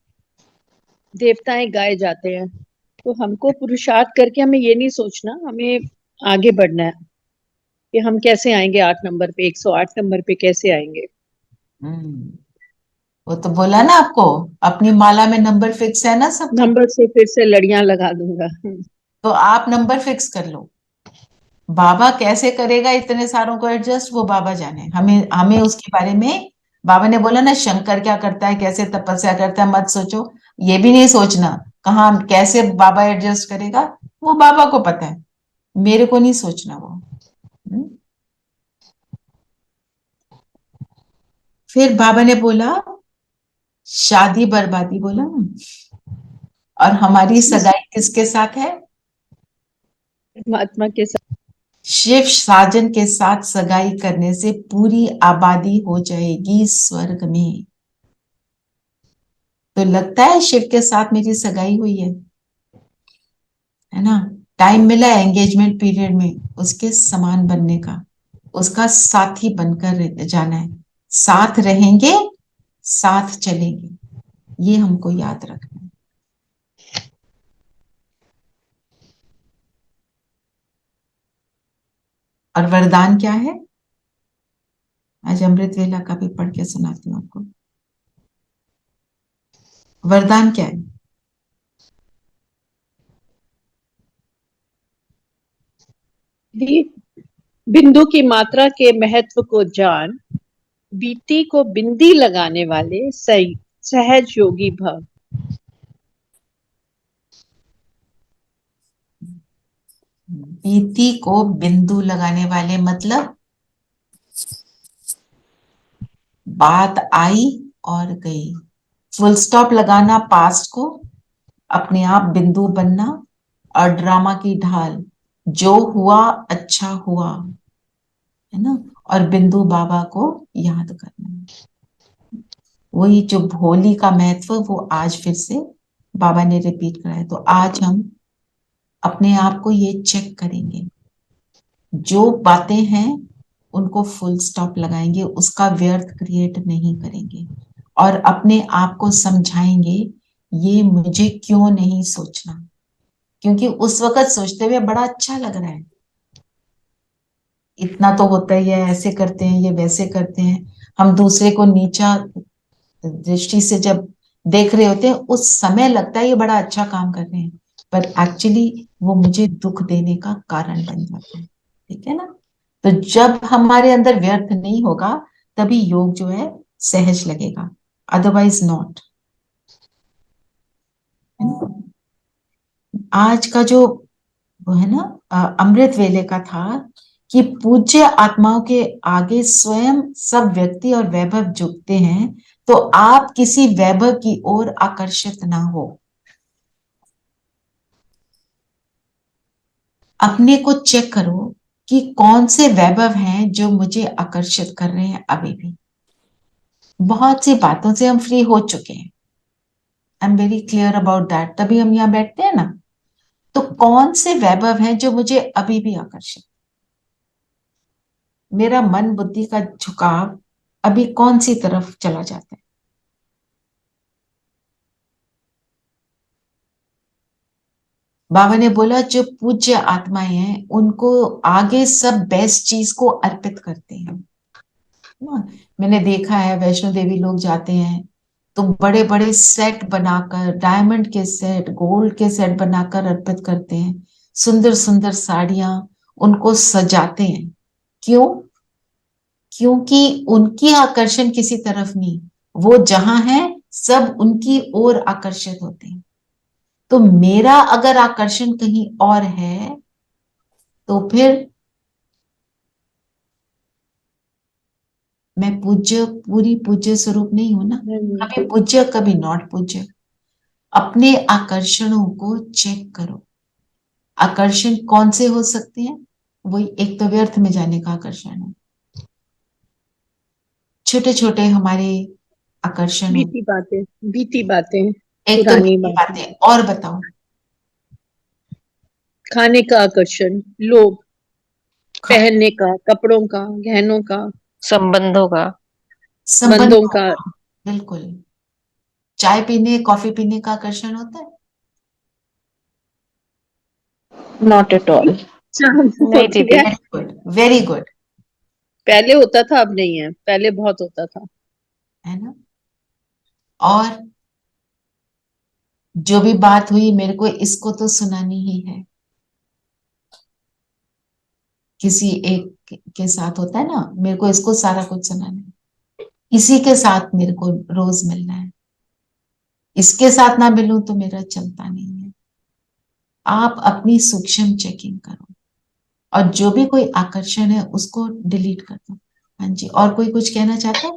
देवताएं गाए जाते हैं। तो हमको पुरुषार्थ करके हमें ये नहीं सोचना, हमें आगे बढ़ना है कि हम कैसे आएंगे 8 नंबर पे, 108 नंबर पे कैसे आएंगे। वो तो बोला ना आपको, अपनी माला में नंबर फिक्स है ना सब। नंबर से फिर से लड़ियां लगा दूंगा। तो आप नंबर फिक्स कर लो। बाबा कैसे करेगा इतने सारों को एडजस्ट, वो बाबा जाने, हमें हमें उसके बारे में। बाबा ने बोला ना शंकर क्या करता है, कैसे तपस्या करता है, मत सोचो। ये भी नहीं सोचना कहाँ कैसे बाबा एडजस्ट करेगा, वो बाबा को पता है, मेरे को नहीं सोचना वो। फिर बाबा ने बोला शादी बर्बादी, बोला ना, और हमारी सगाई किसके साथ है? महात्मा के साथ। शिव साजन के साथ सगाई करने से पूरी आबादी हो जाएगी स्वर्ग में। तो लगता है शिव के साथ मेरी सगाई हुई है ना? टाइम मिला है एंगेजमेंट पीरियड में उसके समान बनने का, उसका साथी बनकर जाना है। साथ रहेंगे, साथ चलेंगे, ये हमको याद रखना है। और वरदान क्या है? आज अमृत वेला का भी पढ़ के सुनाती हूँ आपको। वरदान क्या है? बिंदु की मात्रा के महत्व को जान, बीती को बिंदी लगाने वाले सहज योगी भव। बीती को बिंदु लगाने वाले मतलब बात आई और गई, फुल स्टॉप लगाना पास्ट को, अपने आप बिंदु बनना, और ड्रामा की ढाल, जो हुआ अच्छा हुआ, है ना, और बिंदु बाबा को याद करना। वही जो होली का महत्व वो आज फिर से बाबा ने रिपीट कराया। तो आज हम अपने आप को ये चेक करेंगे, जो बातें हैं उनको फुल स्टॉप लगाएंगे, उसका व्यर्थ क्रिएट नहीं करेंगे, और अपने आप को समझाएंगे ये मुझे क्यों नहीं सोचना, क्योंकि उस वक्त सोचते हुए बड़ा अच्छा लग रहा है, इतना तो होता ही है, ऐसे करते हैं, ये वैसे करते हैं। हम दूसरे को नीचा दृष्टि से जब देख रहे होते हैं उस समय लगता है ये बड़ा अच्छा काम कर रहे हैं, पर एक्चुअली वो मुझे दुख देने का कारण बन जाता है। ठीक है ना? तो जब हमारे अंदर व्यर्थ नहीं होगा तभी योग जो है सहज लगेगा, अदरवाइज नॉट। आज का जो वो है ना अमृत वेले का था कि पूज्य आत्माओं के आगे स्वयं सब व्यक्ति और वैभव झुकते हैं, तो आप किसी वैभव की ओर आकर्षित ना हो। अपने को चेक करो कि कौन से वैभव हैं जो मुझे आकर्षित कर रहे हैं। अभी भी बहुत सी बातों से हम फ्री हो चुके हैं, I am very clear about that, तभी हम यहाँ बैठते हैं ना। तो कौन से वैभव हैं जो मुझे अभी भी आकर्षित, मेरा मन बुद्धि का झुकाव अभी कौन सी तरफ चला जाता है? बाबा ने बोला जो पूज्य आत्माएं हैं उनको आगे सब बेस्ट चीज को अर्पित करते हैं ना। मैंने देखा है वैष्णो देवी लोग जाते हैं तो बड़े बड़े सेट बनाकर, डायमंड के सेट, गोल्ड के सेट बनाकर अर्पित करते हैं, सुंदर सुंदर साड़ियां उनको सजाते हैं। क्यों? क्योंकि उनकी आकर्षण किसी तरफ नहीं, वो जहां है सब उनकी ओर आकर्षित होते हैं। तो मेरा अगर आकर्षण कहीं और है तो फिर मैं पूज्य, पूरी पूज्य स्वरूप नहीं हूं ना, कभी पूज्य कभी नॉट पूज्य। अपने आकर्षणों को चेक करो। आकर्षण कौन से हो सकते हैं? वही एक तो व्यर्थ में जाने का आकर्षण है, छोटे छोटे हमारे आकर्षण होते बीती बातें, हैं। एक तो पुरानी ये बातें, बातें, और बताओ। खाने का आकर्षण, लोभ, पहनने का, कपड़ों का, गहनों का, संबंधों का, बंधों संबंधों का। का, बिल्कुल। चाय पीने कॉफी पीने का आकर्षण होता है? Not at all. नहीं होती दीदी। है। Very good, very good. पहले होता था, अब नहीं है, पहले बहुत होता था। है ना? और जो भी बात हुई मेरे को इसको तो सुनानी ही है। किसी एक के साथ होता है ना, मेरे को इसको सारा कुछ सुनाना है, इसी के साथ मेरे को रोज मिलना है, इसके साथ ना मिलूं तो मेरा चलता नहीं है। आप अपनी सूक्ष्म चेकिंग करो, और जो भी कोई आकर्षण है उसको डिलीट कर दो। हाँ जी, और कोई कुछ कहना चाहता है?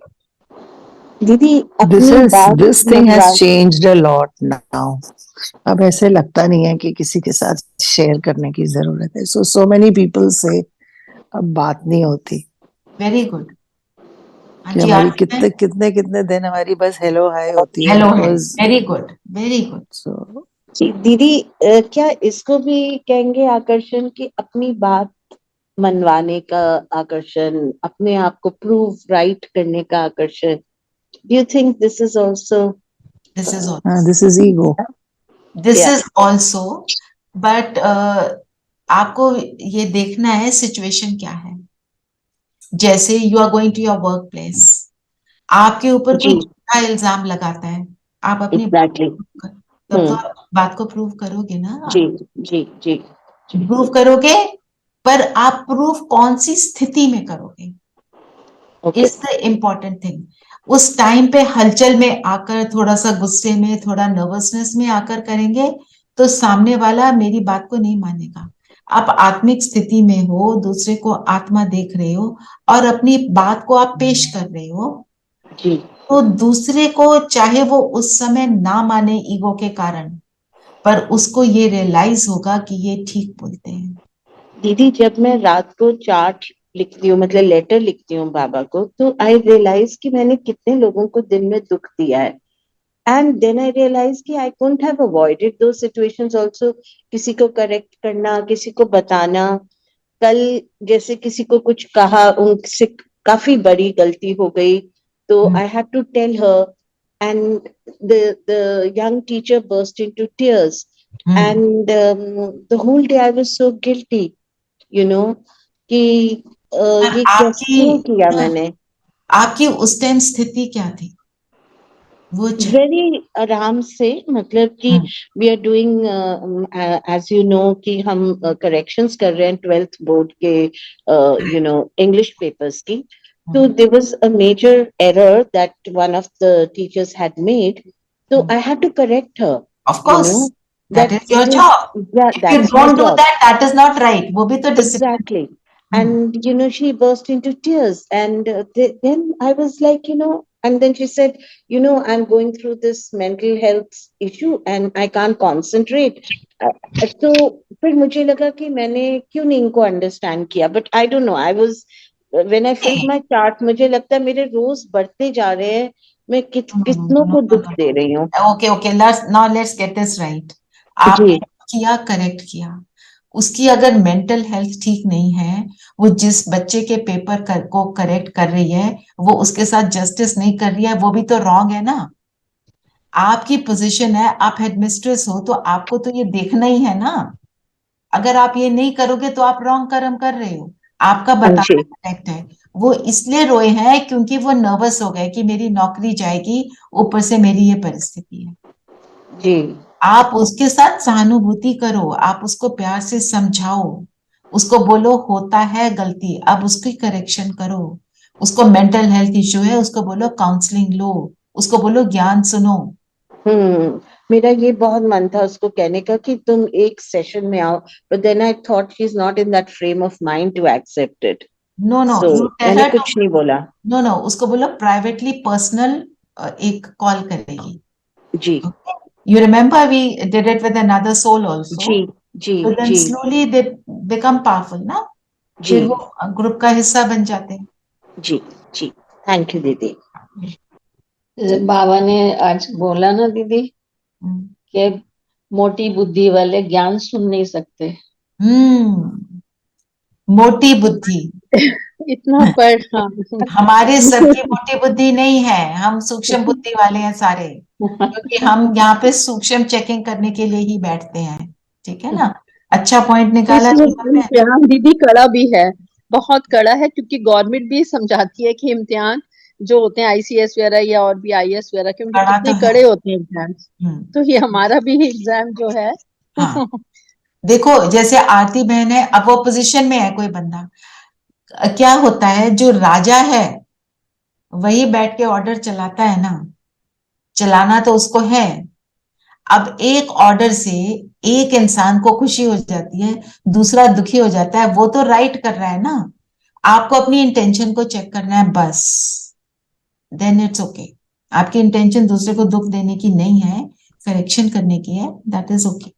दीदी अपनी बात दिस थिंग मनवा, has changed a lot now. अब ऐसे लगता नहीं है कि किसी के साथ शेयर करने की जरूरत है। सो मेनी पीपल से अब बात नहीं होती वेरी गुड। हाँ कि जी, हमारी आरती में। कितने कितने कितने दिन हमारी बस हेलो हाय होती है, हेलो है, because very good, very good. So जी दीदी, क्या इसको भी कहेंगे आकर्षण की अपनी बात मनवाने का आकर्षण, अपने आप को प्रूव राइट करने का आकर्षण? Do you think this is also? This is all, this is ego. This या इज ऑल्सो, बट आपको ये देखना है सिचुएशन क्या है। जैसे you are going to your workplace, आपके ऊपर कोई जी, झूठा इल्जाम लगाता है, आप अपनी एग्जैक्टली। तब तो आप बात को प्रूव करोगे ना। जी जी जी जी। प्रूव करोगे, पर आप प्रूव कौन सी स्थिति में करोगे, okay. Is the important thing. उस टाइम पे हलचल में आकर, थोड़ा सा गुस्से में, थोड़ा नर्वसनेस में आकर करेंगे तो सामने वाला मेरी बात को नहीं मानेगा। आप आत्मिक स्थिति में हो, दूसरे को आत्मा देख रहे हो, और अपनी बात को आप पेश कर रहे हो, जी तो दूसरे को चाहे वो उस समय ना माने ईगो के कारण, पर उसको ये रियलाइज होगा कि ये ठीक बोलते हैं। दीदी, जब मैं रात को चार्ट लिखती हूँ, मतलब लेटर लिखती हूँ बाबा को, तो आई रियलाइज कि मैंने कितने लोगों को दिन में दुख दिया है। एंड देन आई रियलाइज कि आई कुडंट हैव अवॉइडेड दो सिचुएशंस आल्सो। किसी को करेक्ट करना, किसी को बताना, कल जैसे किसी को कुछ कहा, उनसे काफी बड़ी गलती हो गई, तो I had to tell her, and the young teacher burst into tears, and the whole day I was so guilty, you know, कि पर ये आपकी, क्यों किया मैंने। आपकी उस टाइम स्थिति क्या थी? वो वेरी आराम से, मतलब कि we are doing, as you know, कि हम करेक्शंस कर रहे हैं 12th बोर्ड के, यू नो, इंग्लिश पेपर्स की। तो there was a major error that one of the teachers had made, so I had to correct her, of you course, know, that that is your it is, job. yeah, if you that's my don't do job. That, that is not right, वो भी तो discipline. Exactly. And, you know, she burst into tears. And then I was like, you know, and then she said, you know, I'm going through this mental health issue and I can't concentrate. तो फिर मुझे लगा कि मैंने क्यों नहीं इनको understand किया, but I don't know, I was, when I field my chart, मुझे लगता है मेरे रोज बढ़ते जा रहे हैं, मैं कितनों को दुख दे रही हूँ। Okay okay, let's get this right. जी आपने किया, करेक्ट किया, उसकी अगर मेंटल हेल्थ ठीक नहीं है, वो जिस बच्चे के को करेक्ट कर रही है, वो उसके साथ जस्टिस नहीं कर रही है, वो भी तो रॉन्ग है ना। आपकी पोजीशन है, आप हेडमिस्ट्रेस हो, तो आपको तो ये देखना ही है ना। अगर आप ये नहीं करोगे तो आप रॉन्ग कर्म कर रहे हो। आपका हाँ जी बताना करेक्ट है। वो इसलिए रोए हैं क्योंकि वो नर्वस हो गए कि मेरी नौकरी जाएगी, ऊपर से मेरी ये परिस्थिति है। जी आप उसके साथ सहानुभूति करो, आप उसको प्यार से समझाओ, उसको बोलो होता है गलती, अब उसकी करेक्शन करो। उसको मेंटल हेल्थ इश्यू है, उसको बोलो काउंसलिंग लो, उसको बोलो ज्ञान सुनो। मेरा ये बहुत मन था उसको कहने का कि तुम एक सेशन में आओ, but then I thought she is not in that frame of mind to accept it, no no, so you tell मैंने हर टू, कुछ नहीं बोला। नो नो, उसको बोलो प्राइवेटली पर्सनल एक कॉल करेगी। जी You remember we did it with another soul also. Ji ji So then ji slowly they become powerful, ना? जी फिर वो ग्रुप का हिस्सा बन जाते हैं. जी जी थैंक यू दीदी. बाबा ने आज बोला ना दीदी हम्म. कि मोटी बुद्धि वाले ज्ञान सुन नहीं सकते. मोटी बुद्धि. इतना पढ़, हाँ। हमारे सर की मोटी बुद्धि नहीं है, हम सूक्ष्म बुद्धि वाले हैं सारे, क्योंकि हम यहाँ पे सूक्ष्म चेकिंग करने के लिए ही बैठते हैं. ठीक है ना? अच्छा पॉइंट निकाला इसलिए जीवन में. इम्तिहान दीदी कड़ा भी है, बहुत कड़ा है, क्योंकि गवर्नमेंट भी समझाती है कि इम्तिहान जो होते हैं आईसीएस वगैरह या और भी आईएएस वगैरह के, उनके पढ़ा कितने तो है. कड़े होते हैं एग्जाम. हम्म. तो ये हमारा भी एग्जाम जो है हाँ, देखो जैसे आरती बहन है, अब वो पोजीशन में है कोई बंदा, क्या होता है, जो राजा है वही बैठ के ऑर्डर चलाता है ना, चलाना तो उसको है. अब एक ऑर्डर से एक इंसान को खुशी हो जाती है, दूसरा दुखी हो जाता है, वो तो राइट कर रहा है ना. आपको अपनी इंटेंशन को चेक करना है बस, देन इट्स ओके. आपकी इंटेंशन दूसरे को दुख देने की नहीं है, करेक्शन करने की है, दैट इज ओके.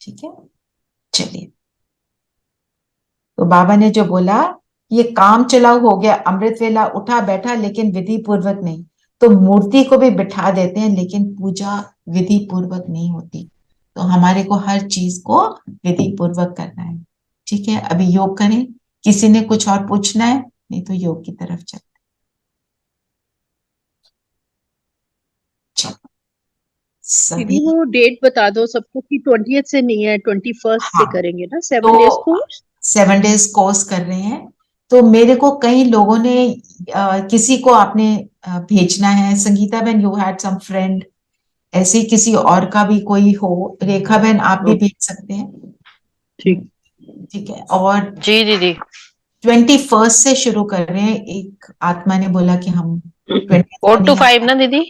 ठीक है, चलिए. तो बाबा ने जो बोला, ये काम चलाऊ हो गया, अमृत वेला उठा बैठा लेकिन विधि पूर्वक नहीं. तो मूर्ति को भी बिठा देते हैं लेकिन पूजा विधि पूर्वक नहीं होती. तो हमारे को हर चीज को विधि पूर्वक करना है. ठीक है, अभी योग करें. किसी ने कुछ और पूछना है? नहीं तो योग की तरफ चलते. चलो दीदी सभी. वो डेट बता दो सबको कि 20th से नहीं है, 21st से हाँ, करेंगे ना, तो 7 days कोर्स. 7 days कोर्स कर रहे हैं. तो मेरे को कई लोगों ने किसी को आपने भेजना है. संगीता बहन, यू हैड सम फ्रेंड, ऐसे ही किसी और का भी कोई हो. रेखा बहन आप भी भेज सकते हैं. ठीक. ठीक है. और जी दीदी. 21st से शुरू कर रहे हैं. एक आत्मा ने बोला कि हम 20 को 4 to नहीं 5 आना. ना दीदी.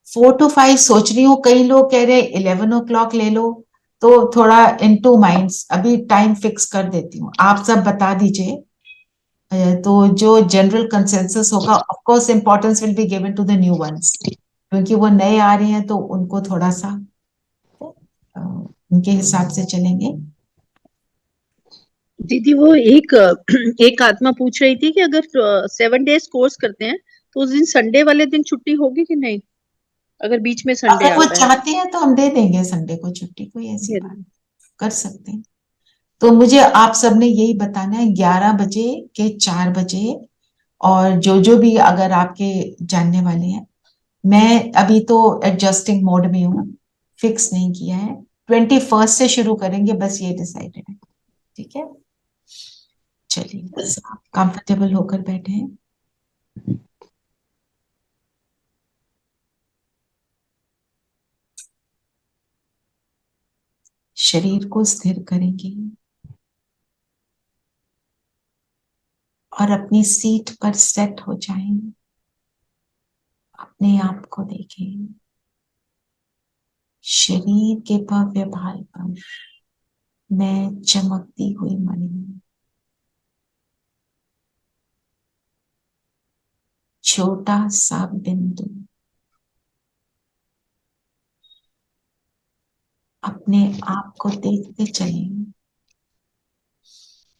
4 to 5 सोच रही हूँ. कई लोग कह रहे हैं 11 o'clock ले लो. तो थोड़ा इन टू माइंड्स, अभी टाइम फिक्स कर देती हूँ. आप सब बता दीजिए. तो जो जनरल कंसेंसस होगा, of course importance will be given to the new ones, क्योंकि वो नए आ रहे हैं तो उनको थोड़ा सा उनके हिसाब से चलेंगे. दीदी वो एक एक आत्मा पूछ रही थी कि अगर 7 days कोर्स करते हैं तो उस दिन संडे वाले दिन छुट्टी होगी कि नहीं, अगर बीच में संडे अगर वो आता है चाहते हैं तो हम दे देंगे संडे को छुट्टी, कोई ऐसी बात, तो. कर सकते हैं. तो मुझे आप सबने यही बताना है, 11 बजे के 4 बजे. और जो भी अगर आपके जानने वाले हैं, मैं अभी तो एडजस्टिंग मोड में हूँ, फिक्स नहीं किया है. 21st से शुरू करेंगे, बस ये डिसाइडेड है. ठीक है, चलिए कंफर्टेबल होकर बैठे हैं. शरीर को स्थिर करेंगे और अपनी सीट पर सेट हो जाएंगे. अपने आप को देखें, शरीर के भव्य भाल पर मैं चमकती हुई मणि हूं. छोटा सा बिंदु, अपने आप को देखते चलें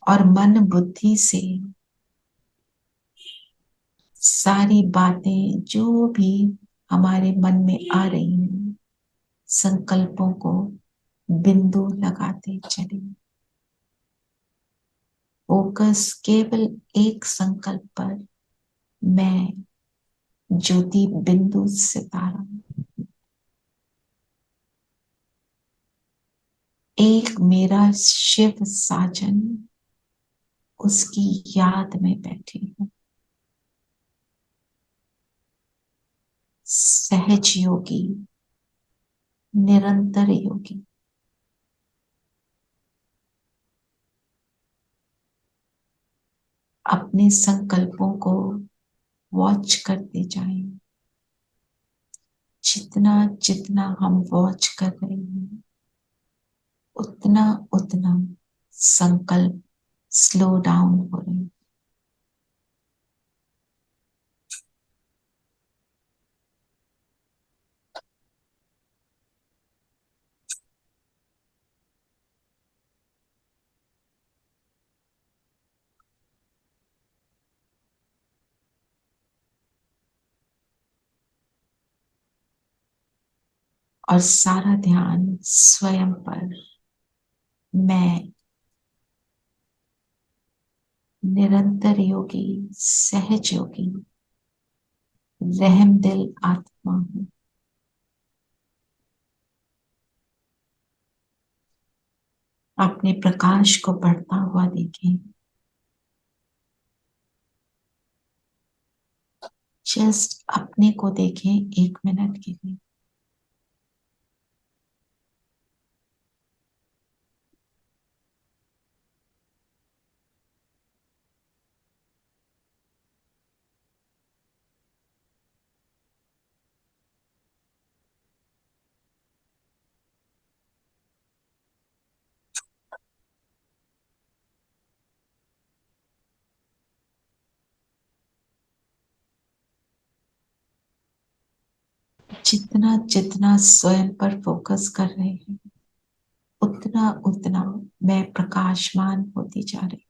और मन बुद्धि से सारी बातें जो भी हमारे मन में आ रही हैं, संकल्पों को बिंदु लगाते चले. फोकस केवल एक संकल्प पर, मैं ज्योति बिंदु सितारा. एक मेरा शिव साजन, उसकी याद में बैठी हूं. सहज योगी, निरंतर योगी. अपने संकल्पों को वॉच करते जाएं. जितना जितना हम वॉच कर रहे हैं, उतना उतना संकल्प स्लो डाउन हो रहे हैं. और सारा ध्यान स्वयं पर। मैं निरंतर योगी, सहज योगी, रहम दिल आत्मा हूँ। अपने प्रकाश को बढ़ता हुआ देखें। जस्ट अपने को देखें 1 मिनट के लिए। जितना जितना स्वयं पर फोकस कर रहे हैं, उतना उतना मैं प्रकाशमान होती जा रही।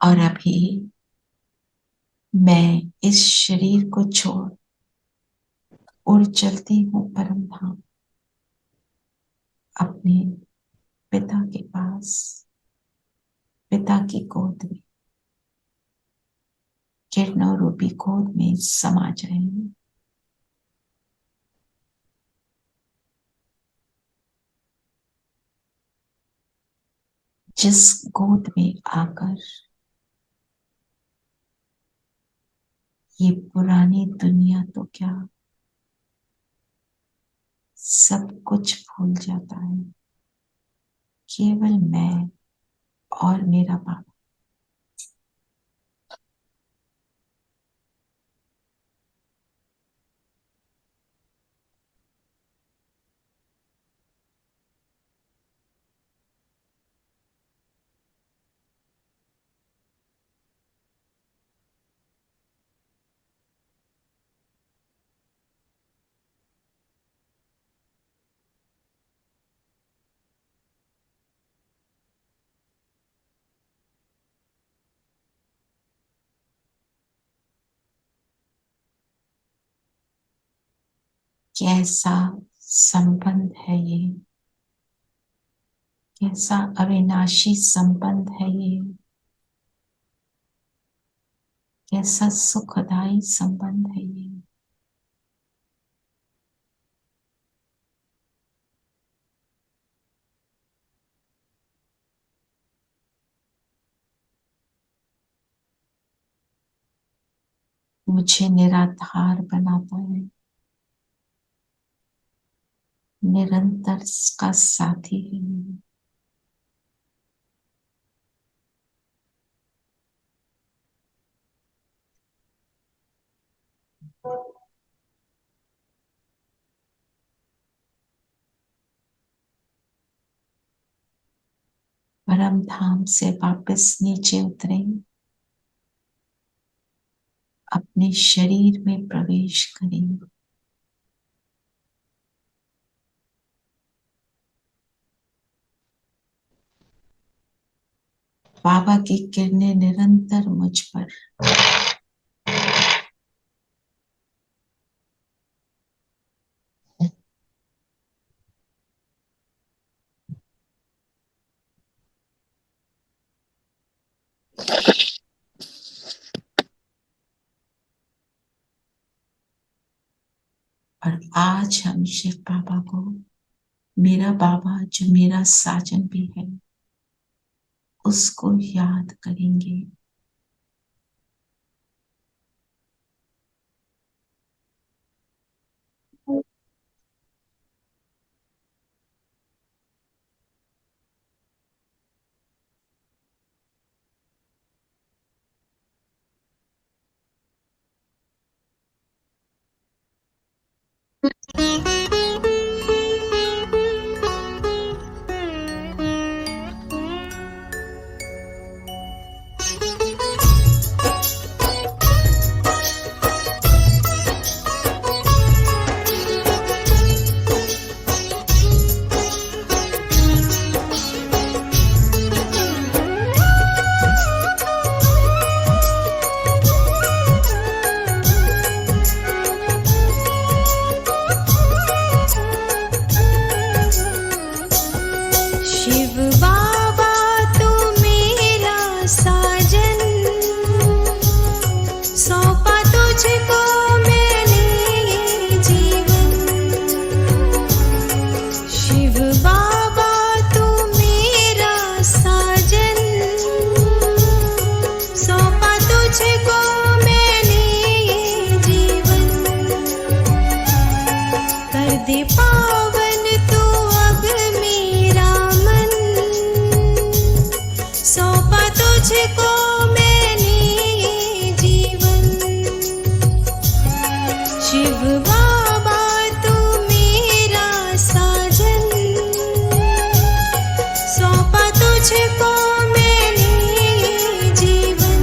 और अभी मैं इस शरीर को छोड़ उड़ चलती हूँ परम धाम, अपने पिता के पास, पिता की गोद में, किरणों रूपी गोद में समा जाएंगे। जिस गोद में आकर ये पुरानी दुनिया तो क्या सब कुछ भूल जाता है, केवल मैं और मेरा बाबा। कैसा संबंध है ये, कैसा अविनाशी संबंध है ये, कैसा सुखदायी संबंध है ये। मुझे निराधार बनाता है, निरंतर का साथी है। परम धाम से वापस नीचे उतरे, अपने शरीर में प्रवेश करें। बाबा की किरणें निरंतर मुझ पर, और आज हम शिव बाबा को, मेरा बाबा जो मेरा साजन भी है, उसको याद करेंगे। तुझको मैंने ये जीवन, शिव बाबा तू मेरा साजन, सौंपा तुझको मैंने ये जीवन।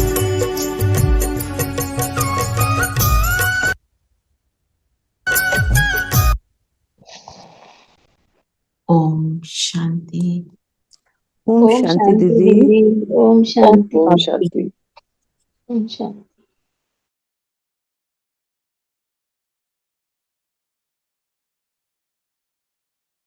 ओम शांति। ओम शांति दीदी। ओम शांति। ओम शांति। ओम शांति।